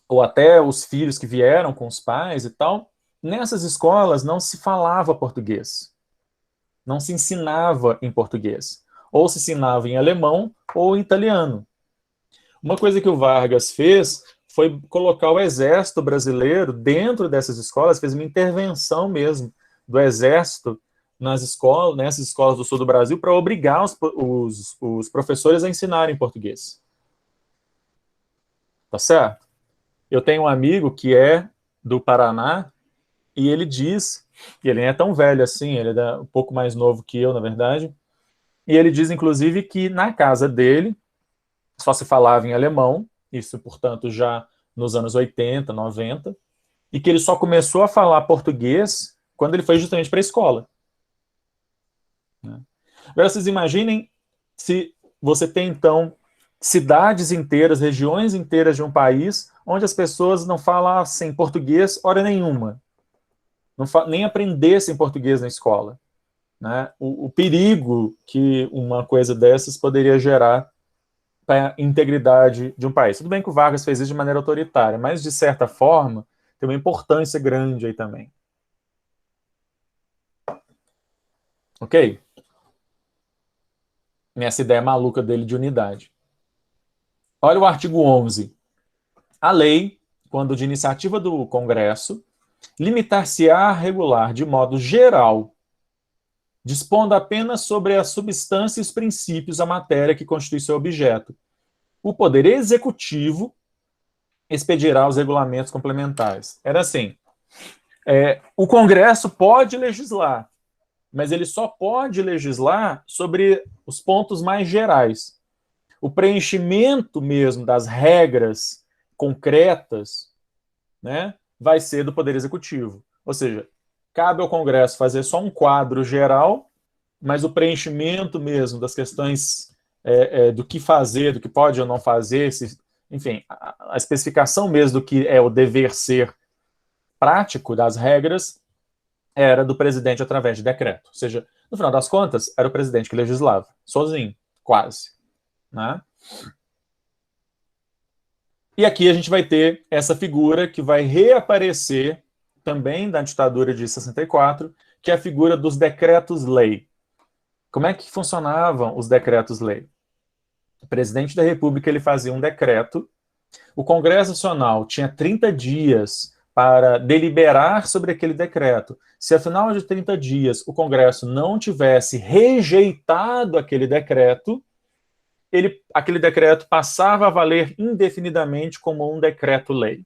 [SPEAKER 1] ou até os filhos que vieram com os pais e tal, nessas escolas não se falava português, não se ensinava em português, ou se ensinava em alemão ou em italiano. Uma coisa que o Vargas fez foi colocar o exército brasileiro dentro dessas escolas, fez uma intervenção mesmo do exército nessas escolas do sul do Brasil, para obrigar os professores a ensinarem português. Tá certo? Eu tenho um amigo que é do Paraná e ele diz, e ele nem é tão velho assim, ele é um pouco mais novo que eu, na verdade, e ele diz, inclusive, que na casa dele só se falava em alemão, isso, portanto, já nos anos 80, 90, e que ele só começou a falar português quando ele foi justamente para a escola. Agora, vocês imaginem se você tem, então, cidades inteiras, regiões inteiras de um país onde as pessoas não falassem português hora nenhuma, nem aprendessem português na escola. Né? O perigo que uma coisa dessas poderia gerar para a integridade de um país. Tudo bem que o Vargas fez isso de maneira autoritária, mas, de certa forma, tem uma importância grande aí também. Ok? Nessa ideia maluca dele de unidade. Olha o artigo 11. A lei, quando de iniciativa do Congresso, limitar-se-á a regular de modo geral, dispondo apenas sobre a substância e os princípios a matéria que constitui seu objeto. O Poder Executivo expedirá os regulamentos complementares. Era assim, o Congresso pode legislar, mas ele só pode legislar sobre os pontos mais gerais. O preenchimento mesmo das regras concretas, né, vai ser do Poder Executivo. Ou seja, cabe ao Congresso fazer só um quadro geral, mas o preenchimento mesmo das questões do que fazer, do que pode ou não fazer, enfim, a especificação mesmo do que é o dever ser prático das regras era do presidente através de decreto. Ou seja, no final das contas, era o presidente que legislava, sozinho, quase. Né? E aqui a gente vai ter essa figura que vai reaparecer também da ditadura de 64, que é a figura dos decretos-lei. Como é que funcionavam os decretos-lei? O presidente da República ele fazia um decreto, o Congresso Nacional tinha 30 dias para deliberar sobre aquele decreto. Se, ao final de 30 dias, o Congresso não tivesse rejeitado aquele decreto, aquele decreto passava a valer indefinidamente como um decreto-lei.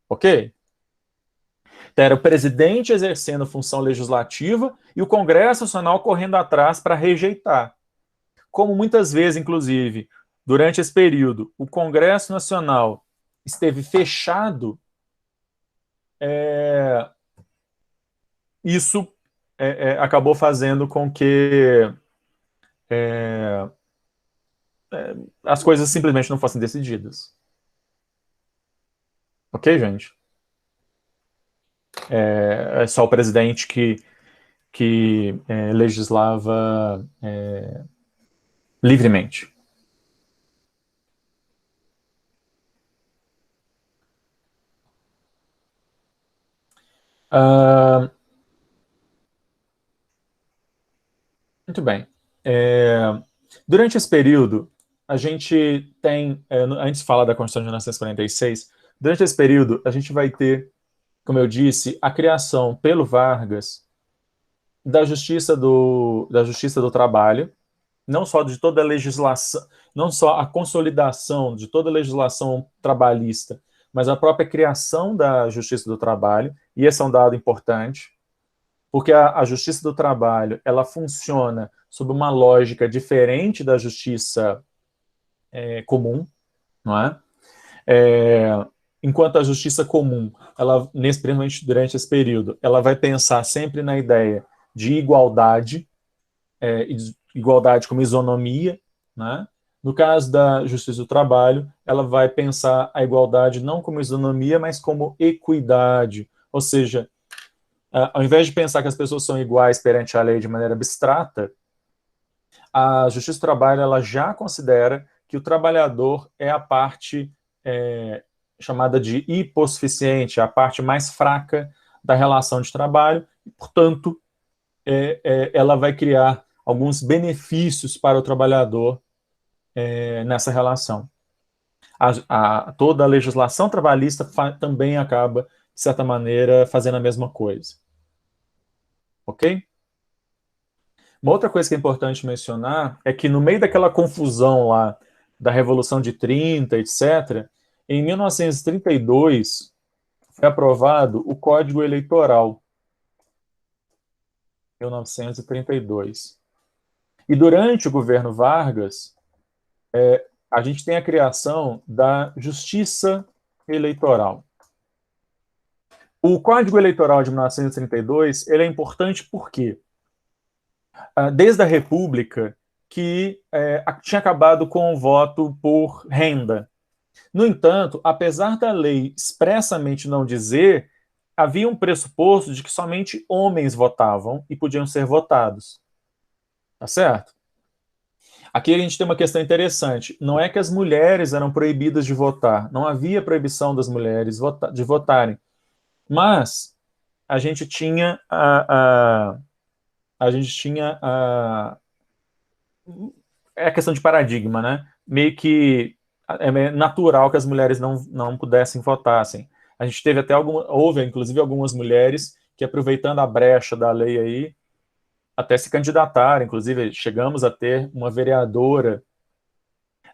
[SPEAKER 1] Ok? Então, era o presidente exercendo função legislativa e o Congresso Nacional correndo atrás para rejeitar. Como muitas vezes, inclusive, durante esse período, o Congresso Nacional esteve fechado, isso acabou fazendo com que as coisas simplesmente não fossem decididas. Ok, gente? É só o presidente que legislava livremente. Muito bem. Durante esse período, a gente tem, antes de falar da Constituição de 1946, durante esse período, a gente vai ter, como eu disse, a criação pelo Vargas da Justiça do Trabalho, não só de toda a legislação, não só a consolidação de toda a legislação trabalhista, mas a própria criação da Justiça do Trabalho, e esse é um dado importante, porque a Justiça do Trabalho, ela funciona sob uma lógica diferente da Justiça comum, não é? Enquanto a Justiça comum, ela, principalmente durante esse período, ela vai pensar sempre na ideia de igualdade, igualdade como isonomia, né? No caso da Justiça do Trabalho, ela vai pensar a igualdade não como isonomia, mas como equidade, ou seja, ao invés de pensar que as pessoas são iguais perante a lei de maneira abstrata, a Justiça do Trabalho ela já considera que o trabalhador é a parte chamada de hipossuficiente, a parte mais fraca da relação de trabalho, e, portanto, ela vai criar alguns benefícios para o trabalhador nessa relação. Toda a legislação trabalhista também acaba, de certa maneira, fazendo a mesma coisa. Ok? Uma outra coisa que é importante mencionar é que no meio daquela confusão lá da Revolução de 30, etc., em 1932 foi aprovado o Código Eleitoral. 1932. E durante o governo Vargas, a gente tem a criação da Justiça Eleitoral. O Código Eleitoral de 1932 ele é importante porque, desde a República, que tinha acabado com o voto por renda. No entanto, apesar da lei expressamente não dizer, havia um pressuposto de que somente homens votavam e podiam ser votados. Tá certo? Aqui a gente tem uma questão interessante. Não é que as mulheres eram proibidas de votar. Não havia proibição das mulheres de votarem. Mas a gente tinha é a questão de paradigma, né? Meio que é natural que as mulheres não pudessem votar, assim. A gente teve até houve inclusive algumas mulheres que, aproveitando a brecha da lei aí, até se candidataram, inclusive chegamos a ter uma vereadora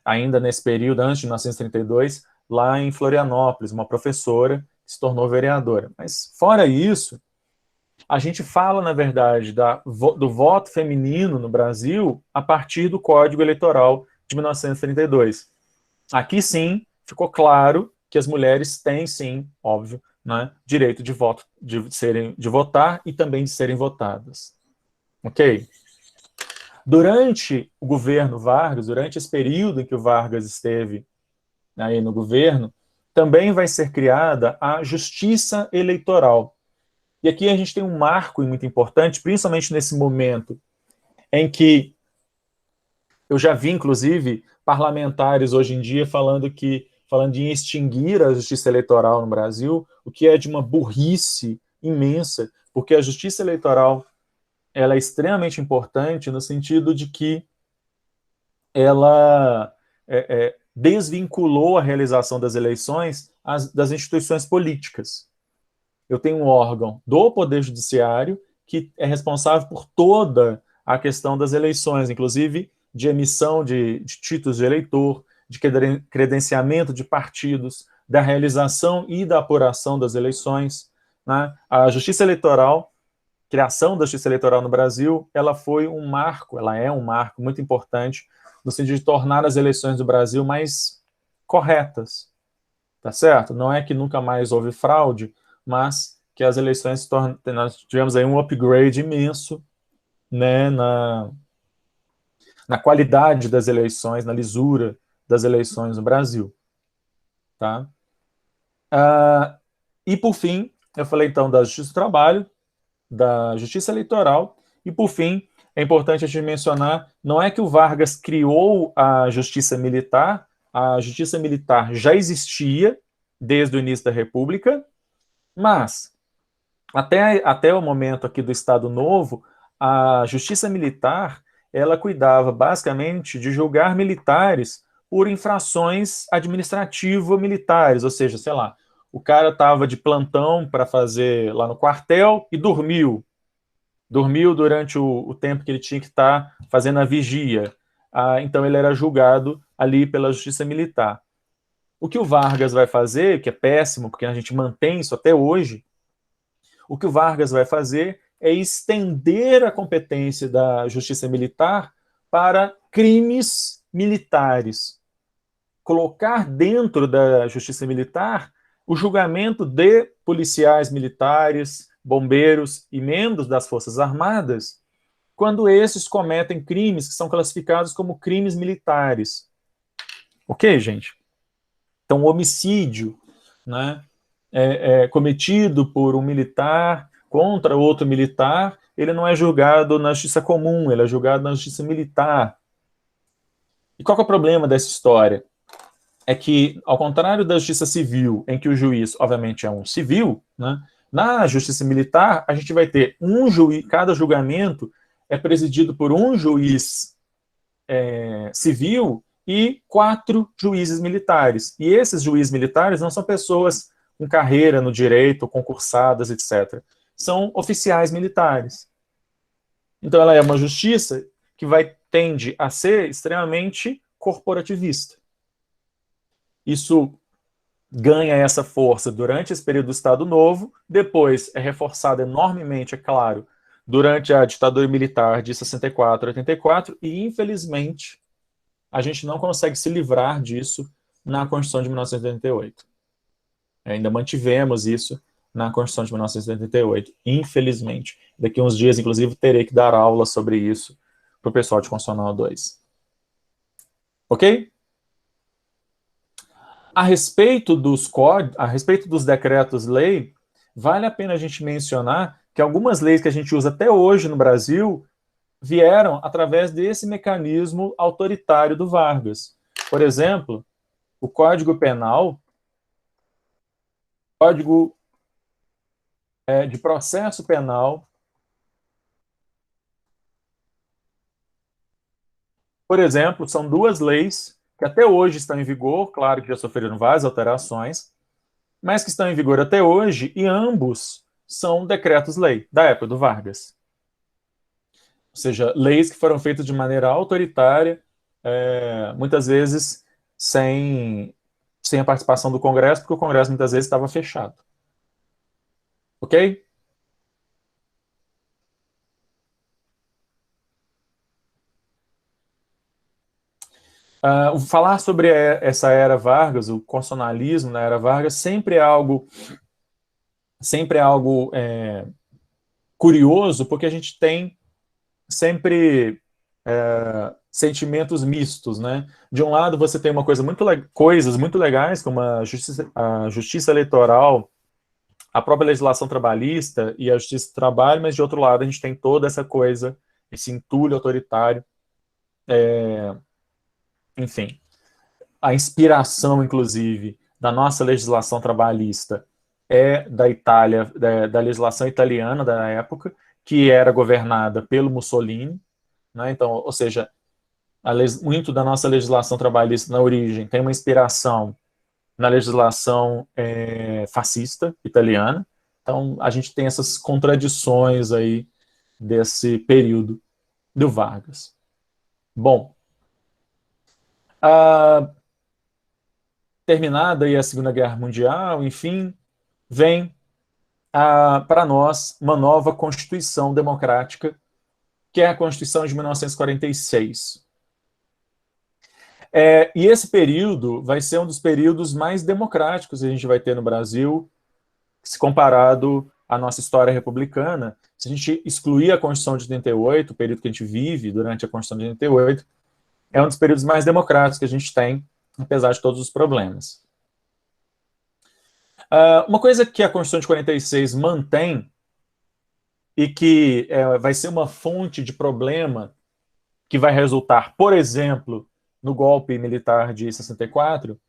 [SPEAKER 1] ainda nesse período, antes de 1932, lá em Florianópolis, uma professora que se tornou vereadora. Mas fora isso, a gente fala, na verdade, do voto feminino no Brasil a partir do Código Eleitoral de 1932. Aqui sim ficou claro que as mulheres têm sim, óbvio, né, direito de voto, de votar e também de serem votadas. Ok? Durante o governo Vargas, durante esse período em que o Vargas esteve aí no governo, também vai ser criada a Justiça Eleitoral. E aqui a gente tem um marco muito importante, principalmente nesse momento em que eu já vi, inclusive, parlamentares hoje em dia falando em extinguir a justiça eleitoral no Brasil, o que é de uma burrice imensa, porque a justiça eleitoral ela é extremamente importante no sentido de que ela desvinculou a realização das eleições das instituições políticas. Eu tenho um órgão do Poder Judiciário que é responsável por toda a questão das eleições, inclusive de emissão de títulos de eleitor, de credenciamento de partidos, da realização e da apuração das eleições. né? A justiça eleitoral, criação da justiça eleitoral no Brasil, ela foi um marco, ela é um marco muito importante no sentido de tornar as eleições do Brasil mais corretas, tá certo? Não é que nunca mais houve fraude, mas que as eleições se tornam, nós tivemos aí um upgrade imenso, né, na qualidade das eleições, na lisura das eleições no Brasil, tá? E por fim, eu falei então da Justiça do Trabalho, da Justiça Eleitoral, e por fim, é importante a gente mencionar, não é que o Vargas criou a Justiça Militar, a Justiça Militar já existia desde o início da República, mas até o momento aqui do Estado Novo, a Justiça Militar, ela cuidava basicamente de julgar militares por infrações administrativo-militares, ou seja, sei lá, o cara estava de plantão para fazer lá no quartel e dormiu durante o tempo que ele tinha que estar fazendo a vigia. Então ele era julgado ali pela Justiça Militar. O que o Vargas vai fazer, que é péssimo, porque a gente mantém isso até hoje, o que o Vargas vai fazer é estender a competência da Justiça Militar para crimes militares. Colocar dentro da Justiça Militar o julgamento de policiais militares, bombeiros e membros das Forças Armadas, quando esses cometem crimes que são classificados como crimes militares. Ok, gente? Então, o homicídio, né, cometido por um militar contra outro militar, ele não é julgado na justiça comum, ele é julgado na justiça militar. E qual é o problema dessa história? É que, ao contrário da justiça civil, em que o juiz, obviamente, é um civil, né, na justiça militar, a gente vai ter um juiz, cada julgamento é presidido por um juiz civil e 4 juízes militares. E esses juízes militares não são pessoas com carreira no direito, concursadas, etc. São oficiais militares. Então ela é uma justiça que tende a ser extremamente corporativista. Isso ganha essa força durante esse período do Estado Novo, depois é reforçada enormemente, é claro, durante a ditadura militar de 64 a 84, e infelizmente a gente não consegue se livrar disso na Constituição de 1988. Ainda mantivemos isso na Constituição de 1988, infelizmente. Daqui a uns dias, inclusive, terei que dar aula sobre isso para o pessoal de Constitucional 2. Ok? A respeito dos decretos-lei, vale a pena a gente mencionar que algumas leis que a gente usa até hoje no Brasil vieram através desse mecanismo autoritário do Vargas. Por exemplo, o Código Penal, Código de Processo Penal, por exemplo, são duas leis que até hoje estão em vigor, claro que já sofreram várias alterações, mas que estão em vigor até hoje, e ambos são decretos-lei da época do Vargas. Ou seja, leis que foram feitas de maneira autoritária, muitas vezes sem a participação do Congresso, porque o Congresso muitas vezes estava fechado. Ok? Falar sobre essa era Vargas, o constitucionalismo na era Vargas, sempre é algo curioso, porque a gente tem sempre sentimentos mistos, né? De um lado, você tem coisas muito legais, como a justiça eleitoral, a própria legislação trabalhista e a justiça do trabalho, mas de outro lado, a gente tem toda essa coisa, esse entulho autoritário, enfim. A inspiração, inclusive, da nossa legislação trabalhista é da Itália, da legislação italiana da época, que era governada pelo Mussolini, né? Então, ou seja, muito da nossa legislação trabalhista na origem tem uma inspiração na legislação fascista italiana. Então, a gente tem essas contradições aí desse período do Vargas. Bom, terminada aí a Segunda Guerra Mundial, enfim, vem para nós uma nova Constituição democrática, que é a Constituição de 1946. E esse período vai ser um dos períodos mais democráticos que a gente vai ter no Brasil, se comparado à nossa história republicana. Se a gente excluir a Constituição de 88, o período que a gente vive durante a Constituição de 88, é um dos períodos mais democráticos que a gente tem, apesar de todos os problemas. Uma coisa que a Constituição de 46 mantém e que vai ser uma fonte de problema que vai resultar, por exemplo, no golpe militar de 64,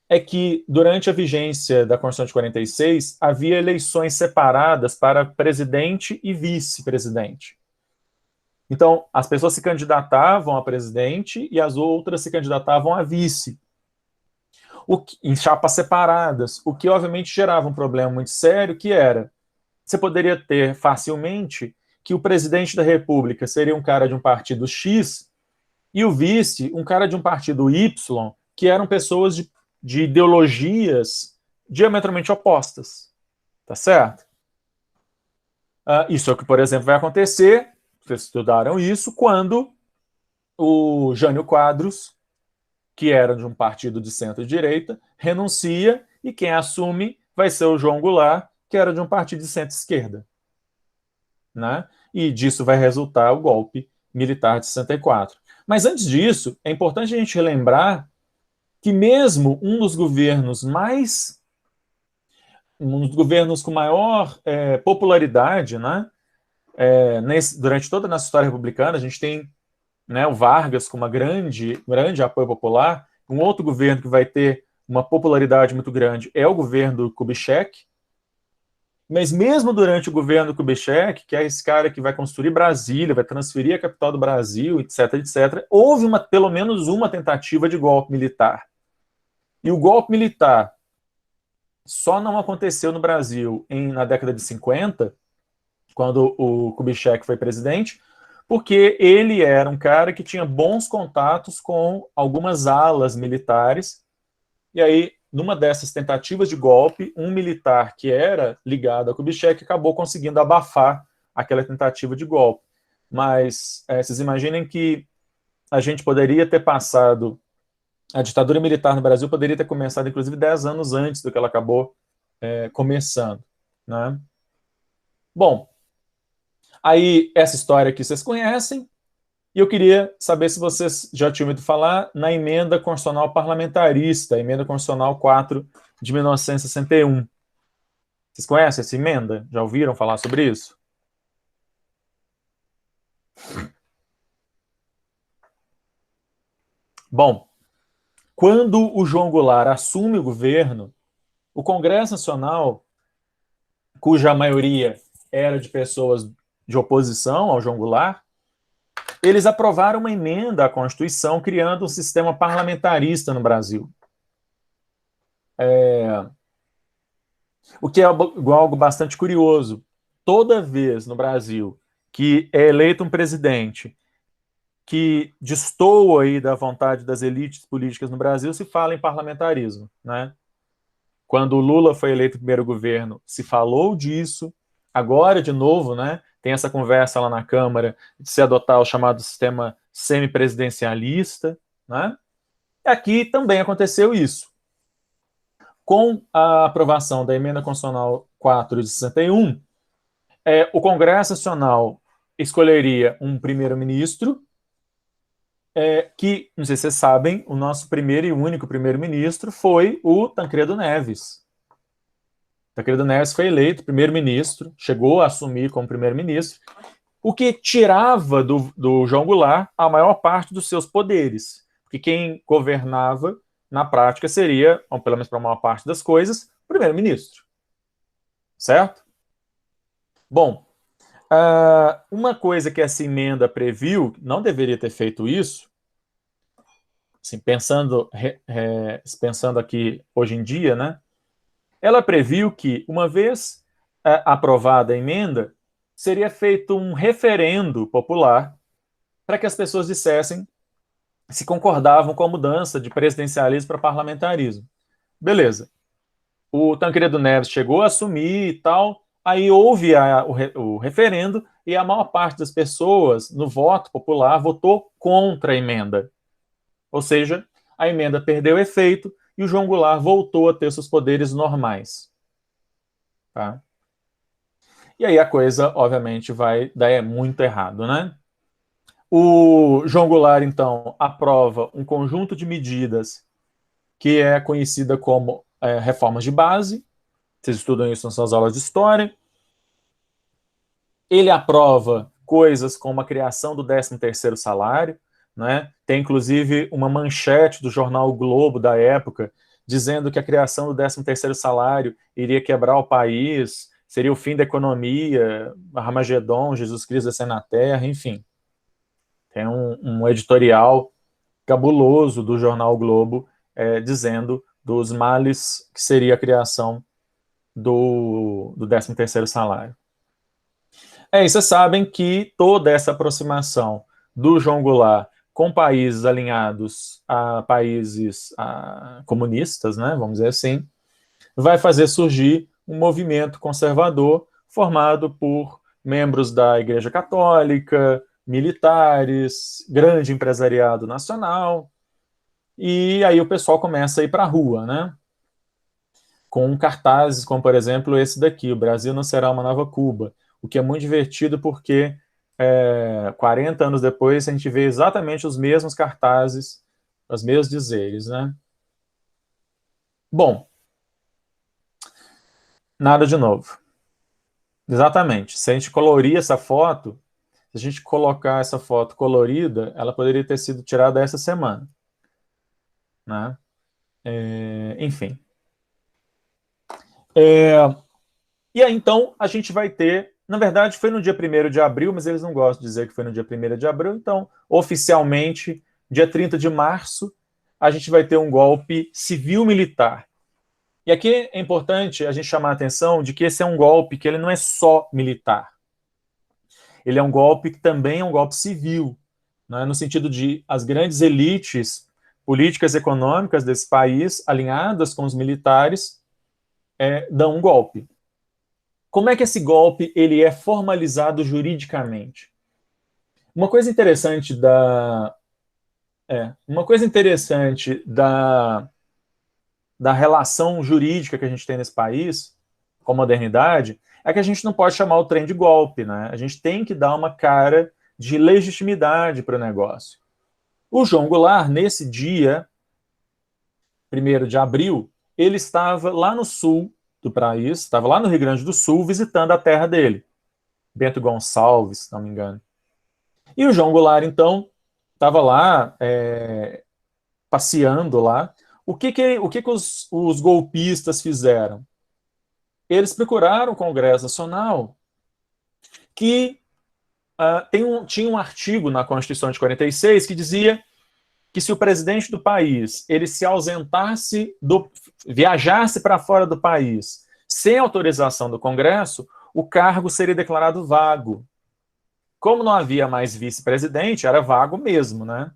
[SPEAKER 1] é que durante a vigência da Constituição de 46 havia eleições separadas para presidente e vice-presidente. Então, as pessoas se candidatavam a presidente e as outras se candidatavam a vice, em chapas separadas, o que obviamente gerava um problema muito sério, que era, você poderia ter facilmente que o presidente da República seria um cara de um partido X e o vice um cara de um partido Y, que eram pessoas de ideologias diametralmente opostas. Tá certo? Isso é o que, por exemplo, vai acontecer, vocês estudaram isso, quando o Jânio Quadros, que era de um partido de centro-direita, renuncia e quem assume vai ser o João Goulart, que era de um partido de centro-esquerda. Né? E disso vai resultar o golpe militar de 64. Mas antes disso, é importante a gente lembrar que mesmo um dos governos com maior popularidade, né, durante toda a nossa história republicana, a gente tem, né, o Vargas com uma grande apoio popular. Um outro governo que vai ter uma popularidade muito grande é o governo do Kubitschek. Mas mesmo durante o governo do Kubitschek, que é esse cara que vai construir Brasília, vai transferir a capital do Brasil, etc., etc., houve pelo menos uma tentativa de golpe militar. E o golpe militar só não aconteceu no Brasil na década de 50, quando o Kubitschek foi presidente, porque ele era um cara que tinha bons contatos com algumas alas militares, e aí, numa dessas tentativas de golpe, um militar que era ligado a Kubitschek acabou conseguindo abafar aquela tentativa de golpe. Mas vocês imaginem que a gente poderia ter passado, a ditadura militar no Brasil poderia ter começado, inclusive, 10 anos antes do que ela acabou começando. Né? Bom, aí essa história aqui vocês conhecem, e eu queria saber se vocês já tinham ouvido falar na Emenda Constitucional Parlamentarista, Emenda Constitucional 4 de 1961. Vocês conhecem essa emenda? Já ouviram falar sobre isso? Bom, quando o João Goulart assume o governo, o Congresso Nacional, cuja maioria era de pessoas de oposição ao João Goulart, eles aprovaram uma emenda à Constituição criando um sistema parlamentarista no Brasil. O que é algo bastante curioso. Toda vez no Brasil que é eleito um presidente que destoa aí da vontade das elites políticas no Brasil, se fala em parlamentarismo. Né? Quando o Lula foi eleito primeiro governo, se falou disso. Agora, de novo, né, tem essa conversa lá na Câmara de se adotar o chamado sistema semipresidencialista. Né? E aqui também aconteceu isso. Com a aprovação da Emenda Constitucional 4 de 61, o Congresso Nacional escolheria um primeiro-ministro, que, não sei se vocês sabem, o nosso primeiro e único primeiro-ministro foi o Tancredo Neves. Tancredo Neves foi eleito primeiro-ministro, chegou a assumir como primeiro-ministro, o que tirava do João Goulart a maior parte dos seus poderes, porque quem governava, na prática, seria, ou pelo menos para a maior parte das coisas, o primeiro-ministro. Certo? Bom, uma coisa que essa emenda previu, não deveria ter feito isso, assim, pensando aqui hoje em dia, né? Ela previu que, uma vez aprovada a emenda, seria feito um referendo popular para que as pessoas dissessem se concordavam com a mudança de presidencialismo para parlamentarismo. Beleza. O Tancredo Neves chegou a assumir e tal, Aí houve o referendo e a maior parte das pessoas, no voto popular, votou contra a emenda. Ou seja, a emenda perdeu efeito e o João Goulart voltou a ter seus poderes normais. Tá? E aí a coisa, obviamente, vai dar muito errado, né? O João Goulart, então, aprova um conjunto de medidas que é conhecida como reformas de base. Vocês estudam isso nas suas aulas de história. Ele aprova coisas como a criação do 13º salário, né? Tem inclusive uma manchete do jornal o Globo da época dizendo que a criação do 13º salário iria quebrar o país, seria o fim da economia, Armagedon, Jesus Cristo descendo na Terra, enfim. Tem um editorial cabuloso do jornal o Globo dizendo dos males que seria a criação do 13º salário. E vocês sabem que toda essa aproximação do João Goulart com países alinhados a países comunistas, né, vamos dizer assim, vai fazer surgir um movimento conservador formado por membros da Igreja Católica, militares, grande empresariado nacional, e aí o pessoal começa a ir para a rua, né? Com cartazes como, por exemplo, esse daqui, o Brasil não será uma nova Cuba, o que é muito divertido porque 40 anos depois a gente vê exatamente os mesmos cartazes, os mesmos dizeres, né? Bom, nada de novo. Exatamente. Se a gente colorir essa foto, se a gente colocar essa foto colorida, ela poderia ter sido tirada essa semana, né? Enfim. E aí, então, a gente vai ter... Na verdade, foi no dia 1º de abril, mas eles não gostam de dizer que foi no dia 1º de abril. Então, oficialmente, dia 30 de março, a gente vai ter um golpe civil-militar. E aqui é importante a gente chamar a atenção de que esse é um golpe que ele não é só militar. Ele é um golpe que também é um golpe civil, né, no sentido de as grandes elites políticas e econômicas desse país, alinhadas com os militares, dão um golpe. Como é que esse golpe ele é formalizado juridicamente? Uma coisa interessante da relação jurídica que a gente tem nesse país, com a modernidade, é que a gente não pode chamar o trem de golpe, né? A gente tem que dar uma cara de legitimidade para o negócio. O João Goulart, nesse dia, 1º de abril, ele estava lá no sul do país, estava lá no Rio Grande do Sul, visitando a terra dele, Bento Gonçalves, se não me engano. E o João Goulart, então, estava lá, passeando lá. O que os golpistas fizeram? Eles procuraram o Congresso Nacional que tinha um artigo na Constituição de 46 que dizia que se o presidente do país ele se ausentasse, viajasse para fora do país sem autorização do Congresso, o cargo seria declarado vago. Como não havia mais vice-presidente, era vago mesmo, né?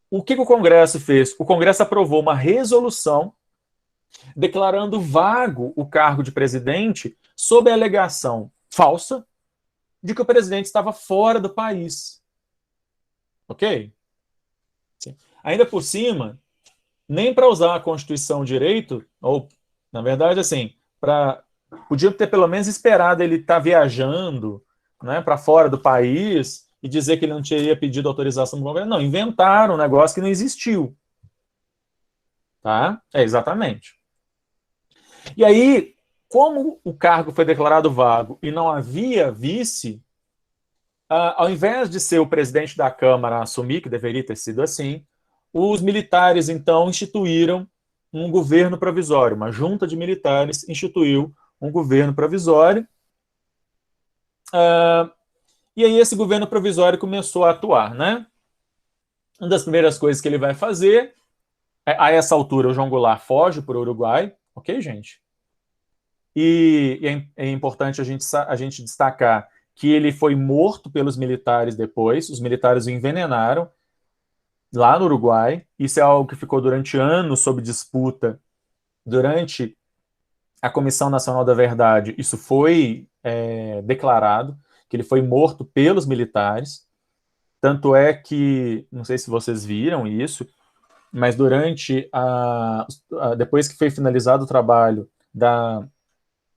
[SPEAKER 1] O que o Congresso fez? O Congresso aprovou uma resolução declarando vago o cargo de presidente sob a alegação falsa de que o presidente estava fora do país. Ok? Sim. Ainda por cima, nem para usar a Constituição direito, ou, na verdade, assim, podiam ter pelo menos esperado ele estar viajando, né, para fora do país e dizer que ele não teria pedido autorização do governo. Não, inventaram um negócio que não existiu. Tá? Exatamente. E aí, como o cargo foi declarado vago e não havia vice, ao invés de ser o presidente da Câmara a assumir, que deveria ter sido assim, os militares, então, instituíram um governo provisório. Uma junta de militares instituiu um governo provisório. E aí esse governo provisório começou a atuar, né? Uma das primeiras coisas que ele vai fazer, a essa altura o João Goulart foge para o Uruguai, ok, gente? E é importante a gente destacar que ele foi morto pelos militares depois, os militares o envenenaram lá no Uruguai. Isso é algo que ficou durante anos sob disputa durante a Comissão Nacional da Verdade, isso foi declarado, que ele foi morto pelos militares. Tanto é que, não sei se vocês viram isso, mas durante depois que foi finalizado o trabalho da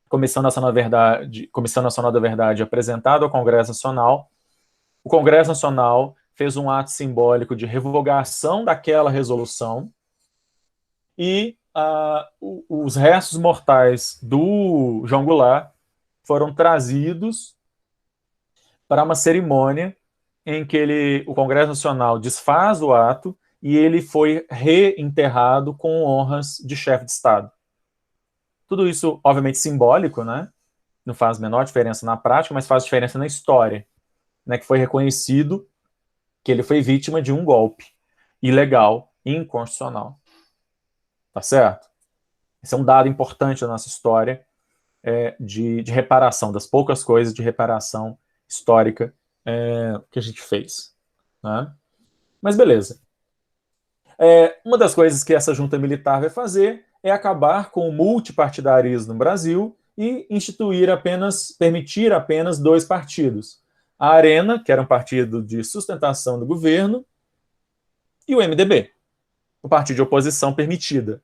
[SPEAKER 1] Comissão Nacional da Verdade apresentado ao Congresso Nacional, o Congresso Nacional fez um ato simbólico de revogação daquela resolução e os restos mortais do João Goulart foram trazidos para uma cerimônia em que o Congresso Nacional desfaz o ato e ele foi reenterrado com honras de chefe de Estado. Tudo isso, obviamente, simbólico, né? Não faz a menor diferença na prática, mas faz diferença na história, né? Que foi reconhecido que ele foi vítima de um golpe ilegal e inconstitucional. Tá certo? Esse é um dado importante da nossa história de reparação, das poucas coisas de reparação histórica que a gente fez. Né? Mas beleza. Uma das coisas que essa junta militar vai fazer é acabar com o multipartidarismo no Brasil e permitir apenas 2 partidos. A Arena, que era um partido de sustentação do governo, e o MDB, o partido de oposição permitida.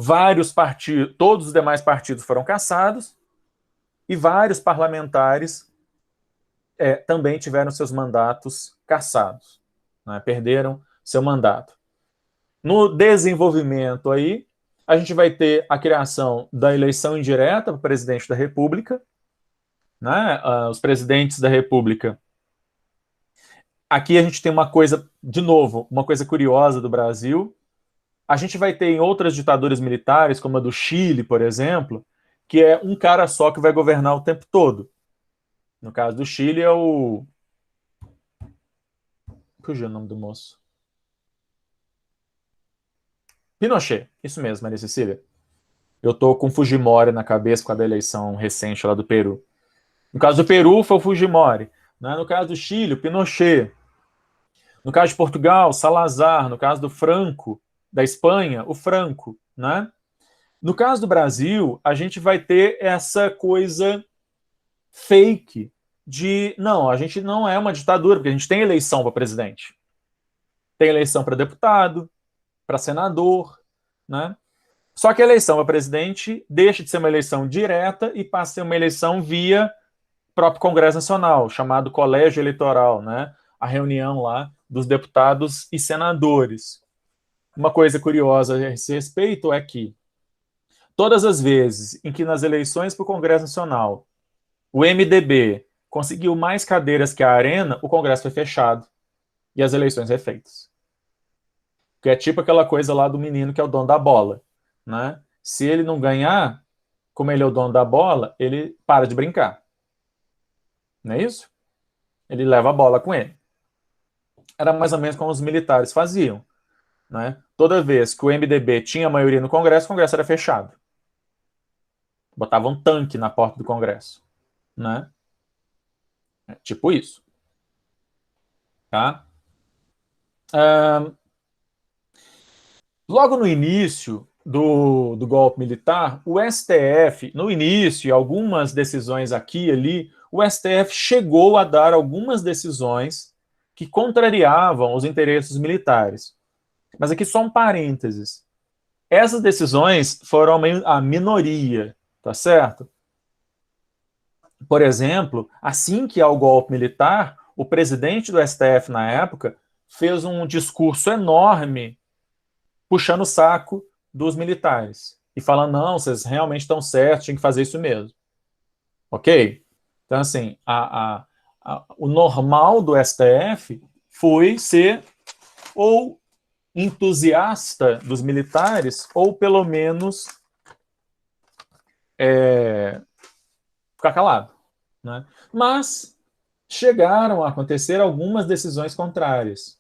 [SPEAKER 1] Vários partidos, todos os demais partidos foram cassados e vários parlamentares também tiveram seus mandatos cassados, né? Perderam seu mandato. No desenvolvimento aí, a gente vai ter a criação da eleição indireta para presidente da República, né? Os presidentes da República. Aqui a gente tem uma coisa, de novo, uma coisa curiosa do Brasil. A gente vai ter em outras ditaduras militares, como a do Chile, por exemplo, que é um cara só que vai governar o tempo todo. No caso do Chile é o... Fugiu o nome do moço. Pinochet, isso mesmo, Maria Cecília. Eu tô com Fujimori na cabeça com a da eleição recente lá do Peru. No caso do Peru foi o Fujimori. Né? No caso do Chile, o Pinochet. No caso de Portugal, Salazar. No caso do Franco, da Espanha, o Franco. Né? No caso do Brasil, a gente vai ter essa coisa fake de, não, a gente não é uma ditadura, porque a gente tem eleição para presidente. Tem eleição para deputado, para senador, né? Só que a eleição para presidente deixa de ser uma eleição direta e passa a ser uma eleição via próprio Congresso Nacional, chamado Colégio Eleitoral, né? A reunião lá dos deputados e senadores. Uma coisa curiosa a esse respeito é que todas as vezes em que nas eleições para o Congresso Nacional o MDB conseguiu mais cadeiras que a Arena, o Congresso foi fechado e as eleições refeitas. Que é tipo aquela coisa lá do menino que é o dono da bola, né? Se ele não ganhar, como ele é o dono da bola, ele para de brincar. Não é isso? Ele leva a bola com ele. Era mais ou menos como os militares faziam, né? Toda vez que o MDB tinha maioria no Congresso, o Congresso era fechado. Botava um tanque na porta do Congresso, né? É tipo isso. Tá? Logo no início do golpe militar, o STF, no início, algumas decisões aqui e ali, o STF chegou a dar algumas decisões que contrariavam os interesses militares. Mas aqui só um parênteses. Essas decisões foram a minoria, tá certo? Por exemplo, assim que há o golpe militar, o presidente do STF na época fez um discurso enorme puxando o saco dos militares e falando, não, vocês realmente estão certos, tinha que fazer isso mesmo. Ok? Então, assim, o normal do STF foi ser ou entusiasta dos militares ou, pelo menos, ficar calado. Né? Mas chegaram a acontecer algumas decisões contrárias.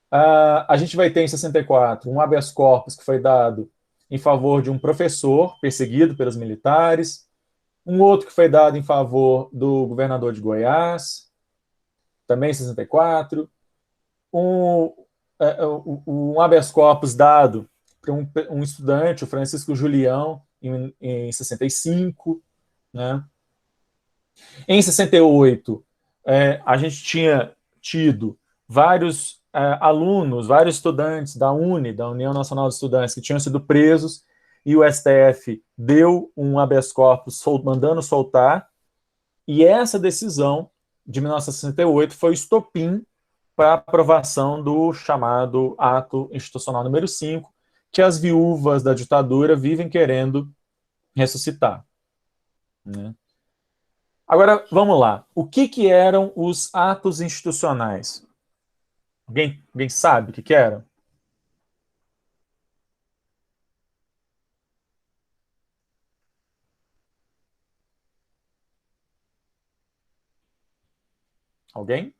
[SPEAKER 1] A gente vai ter em 64 um habeas corpus que foi dado em favor de um professor perseguido pelos militares, um outro que foi dado em favor do governador de Goiás, também em 64, um habeas corpus dado um estudante, o Francisco Julião, em 65, né? Em 68, a gente tinha tido vários alunos, vários estudantes da da União Nacional de Estudantes, que tinham sido presos, e o STF deu um habeas corpus mandando soltar, e essa decisão de 1968 foi o estopim para a aprovação do chamado Ato Institucional número 5, que as viúvas da ditadura vivem querendo ressuscitar, né? Agora, vamos lá. O que eram os atos institucionais? Alguém sabe o que eram? Alguém?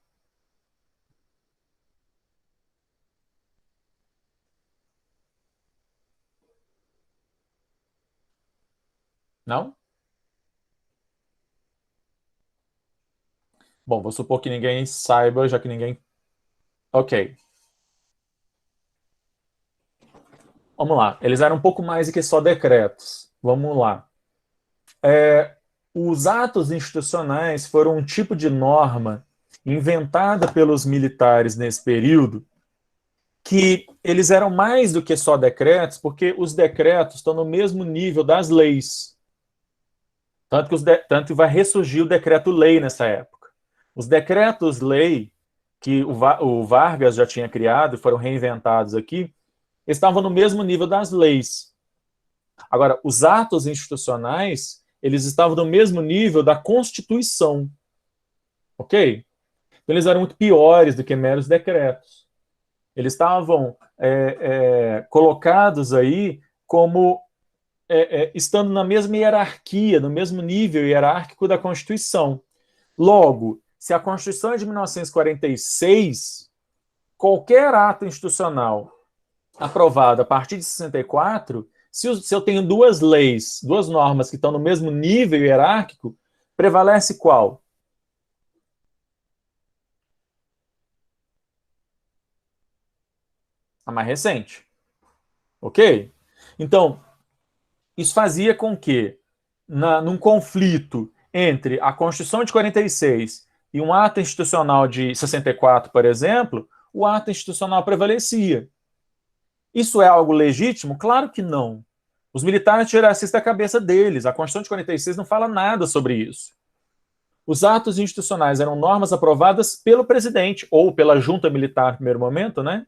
[SPEAKER 1] Não? Bom, vou supor que ninguém saiba, já que ninguém... Ok. Vamos lá. Eles eram um pouco mais do que só decretos. Vamos lá. Os atos institucionais foram um tipo de norma inventada pelos militares nesse período, que eles eram mais do que só decretos, porque os decretos estão no mesmo nível das leis. Tanto que vai ressurgir o decreto-lei nessa época. Os decretos-lei, que o Vargas já tinha criado e foram reinventados aqui, estavam no mesmo nível das leis. Agora, os atos institucionais, eles estavam no mesmo nível da Constituição. Ok? Então, eles eram muito piores do que meros decretos. Eles estavam colocados aí como estando na mesma hierarquia, no mesmo nível hierárquico da Constituição. Logo, se a Constituição é de 1946, qualquer ato institucional aprovado a partir de 64, se eu tenho duas leis, duas normas que estão no mesmo nível hierárquico, prevalece qual? A mais recente. Ok? Então, isso fazia com que, num conflito entre a Constituição de 46 e um ato institucional de 64, por exemplo, o ato institucional prevalecia. Isso é algo legítimo? Claro que não. Os militares tiraram isso da cabeça deles. A Constituição de 46 não fala nada sobre isso. Os atos institucionais eram normas aprovadas pelo presidente, ou pela junta militar no primeiro momento, né?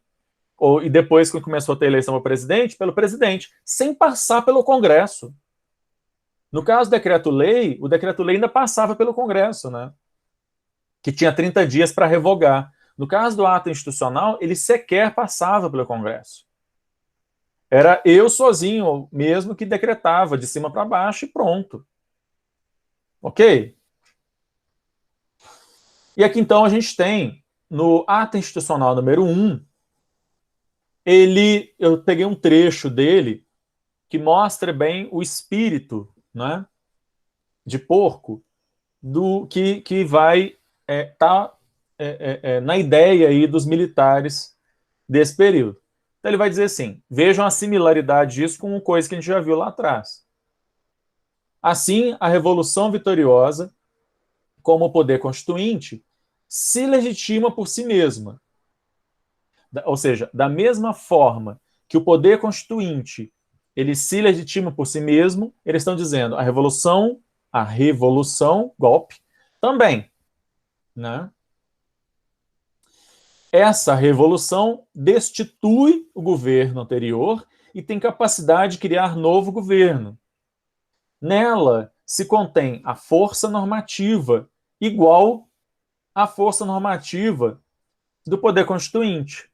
[SPEAKER 1] E depois, quando começou a ter eleição para presidente, pelo presidente, sem passar pelo Congresso. No caso do decreto-lei, o decreto-lei ainda passava pelo Congresso, né? Que tinha 30 dias para revogar. No caso do ato institucional, ele sequer passava pelo Congresso. Era eu sozinho mesmo que decretava de cima para baixo e pronto. Ok? E aqui então a gente tem, no ato institucional número 1, eu peguei um trecho dele que mostra bem o espírito, né, de porco que vai estar na ideia aí dos militares desse período. Então ele vai dizer assim, vejam a similaridade disso com uma coisa que a gente já viu lá atrás. Assim, a Revolução Vitoriosa, como poder constituinte, se legitima por si mesma. Ou seja, da mesma forma que o poder constituinte ele se legitima por si mesmo, eles estão dizendo a revolução, golpe, também, né? Essa revolução destitui o governo anterior e tem capacidade de criar novo governo. Nela se contém a força normativa igual à força normativa do poder constituinte.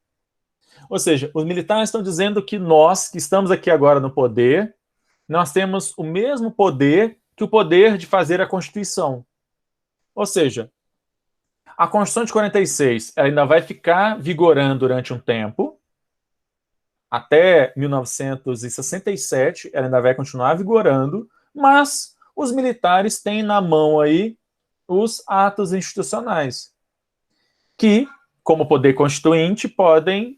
[SPEAKER 1] Ou seja, os militares estão dizendo que nós, que estamos aqui agora no poder, nós temos o mesmo poder que o poder de fazer a Constituição. Ou seja, a Constituição de 46 ela ainda vai ficar vigorando durante um tempo, até 1967, ela ainda vai continuar vigorando, mas os militares têm na mão aí os atos institucionais, que, como poder constituinte, podem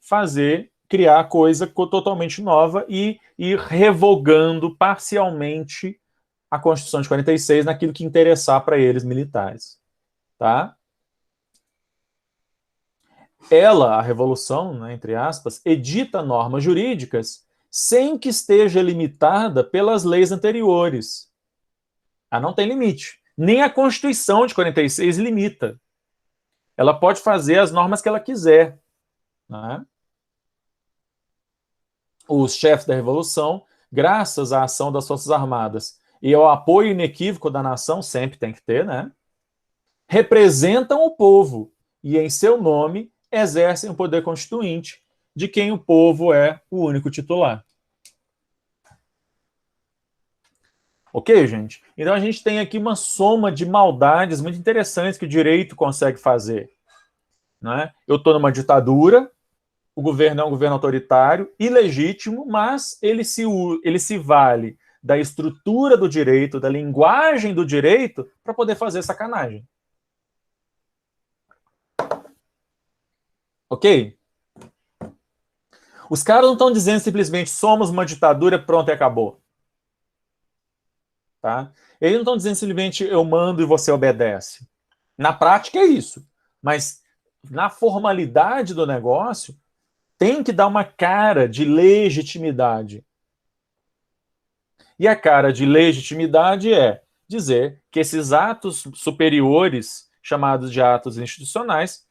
[SPEAKER 1] criar coisa totalmente nova e ir revogando parcialmente a Constituição de 46 naquilo que interessar para eles militares. Tá? Ela, a Revolução, né, entre aspas, edita normas jurídicas sem que esteja limitada pelas leis anteriores. Ela não tem limite. Nem a Constituição de 46 limita. Ela pode fazer as normas que ela quiser. Né? Os chefes da Revolução, graças à ação das Forças Armadas e ao apoio inequívoco da nação, sempre tem que ter, né? Representam o povo e, em seu nome, exercem o poder constituinte, de quem o povo é o único titular. Ok, gente? Então a gente tem aqui uma soma de maldades muito interessantes que o direito consegue fazer. Né? Eu estou numa ditadura, o governo é um governo autoritário, ilegítimo, mas ele se vale da estrutura do direito, da linguagem do direito, para poder fazer sacanagem. Ok? Os caras não estão dizendo simplesmente somos uma ditadura, pronto e acabou. Tá? Eles não estão dizendo simplesmente eu mando e você obedece. Na prática é isso. Mas na formalidade do negócio, tem que dar uma cara de legitimidade. E a cara de legitimidade é dizer que esses atos superiores, chamados de atos institucionais,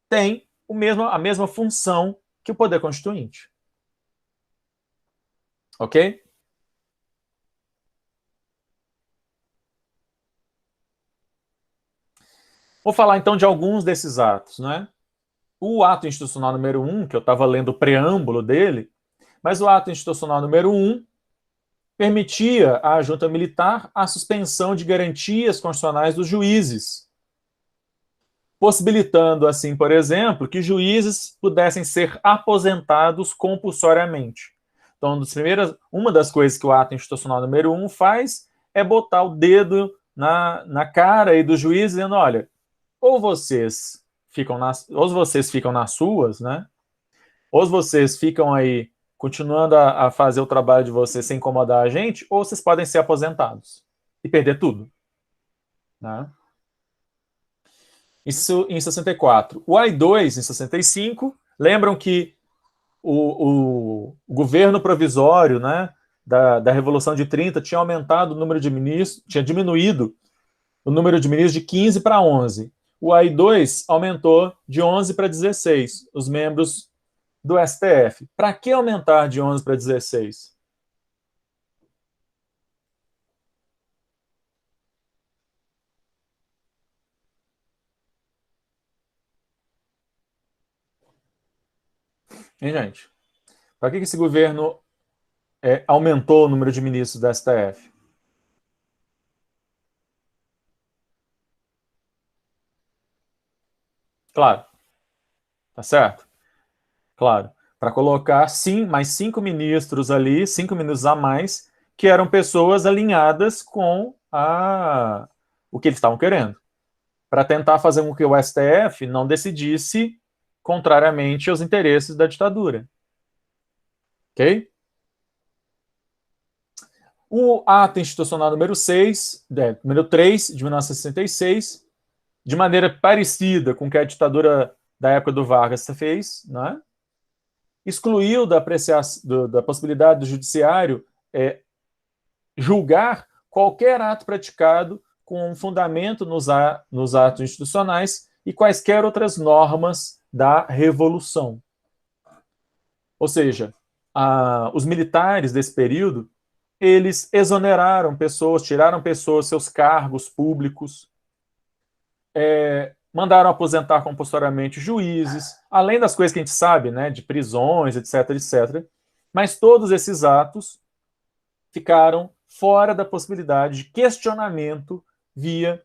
[SPEAKER 1] têm a mesma função que o poder constituinte. Ok? Vou falar então de alguns desses atos, né? O ato institucional número 1, que eu estava lendo o preâmbulo dele, mas o ato institucional número 1 permitia à junta militar a suspensão de garantias constitucionais dos juízes, possibilitando assim, por exemplo, que juízes pudessem ser aposentados compulsoriamente. Então, uma das coisas que o ato institucional número 1 faz é botar o dedo na cara aí do juiz, dizendo, olha, ou vocês ficam nas suas, né? Ou vocês ficam aí continuando a fazer o trabalho de vocês sem incomodar a gente, ou vocês podem ser aposentados e perder tudo. Né? Isso em 64. O AI-2, em 65, lembram que o governo provisório, né, da Revolução de 30 tinha aumentado o número de ministros, tinha diminuído o número de ministros de 15 para 11. O AI-2 aumentou de 11 para 16, os membros do STF. Para que aumentar de 11 para 16? Hein, gente? Para que esse governo aumentou o número de ministros do STF? Claro, tá certo? Claro. Para colocar, sim, mais 5 ministros ali, 5 ministros a mais, que eram pessoas alinhadas com o que eles estavam querendo. Para tentar fazer com que o STF não decidisse contrariamente aos interesses da ditadura. Ok? O ato institucional número 6, número 3, de 1966, de maneira parecida com o que a ditadura da época do Vargas fez, né? Excluiu da possibilidade do judiciário julgar qualquer ato praticado com um fundamento nos atos institucionais e quaisquer outras normas da Revolução. Ou seja, os militares desse período, eles exoneraram pessoas, tiraram pessoas seus cargos públicos, mandaram aposentar compulsoriamente juízes, além das coisas que a gente sabe, né, de prisões, etc, etc. Mas todos esses atos ficaram fora da possibilidade de questionamento via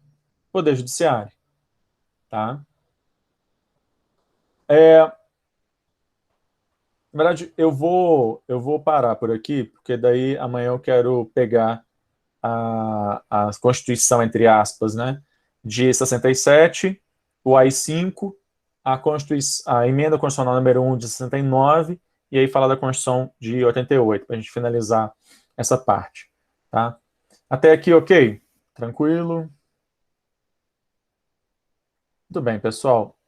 [SPEAKER 1] Poder Judiciário. Tá? Na verdade, eu vou parar por aqui, porque daí amanhã eu quero pegar a Constituição, entre aspas, né, de 67, o AI-5, a Emenda Constitucional número 1 de 69 e aí falar da Constituição de 88, para a gente finalizar essa parte. Tá? Até aqui, ok? Tranquilo? Muito bem, pessoal.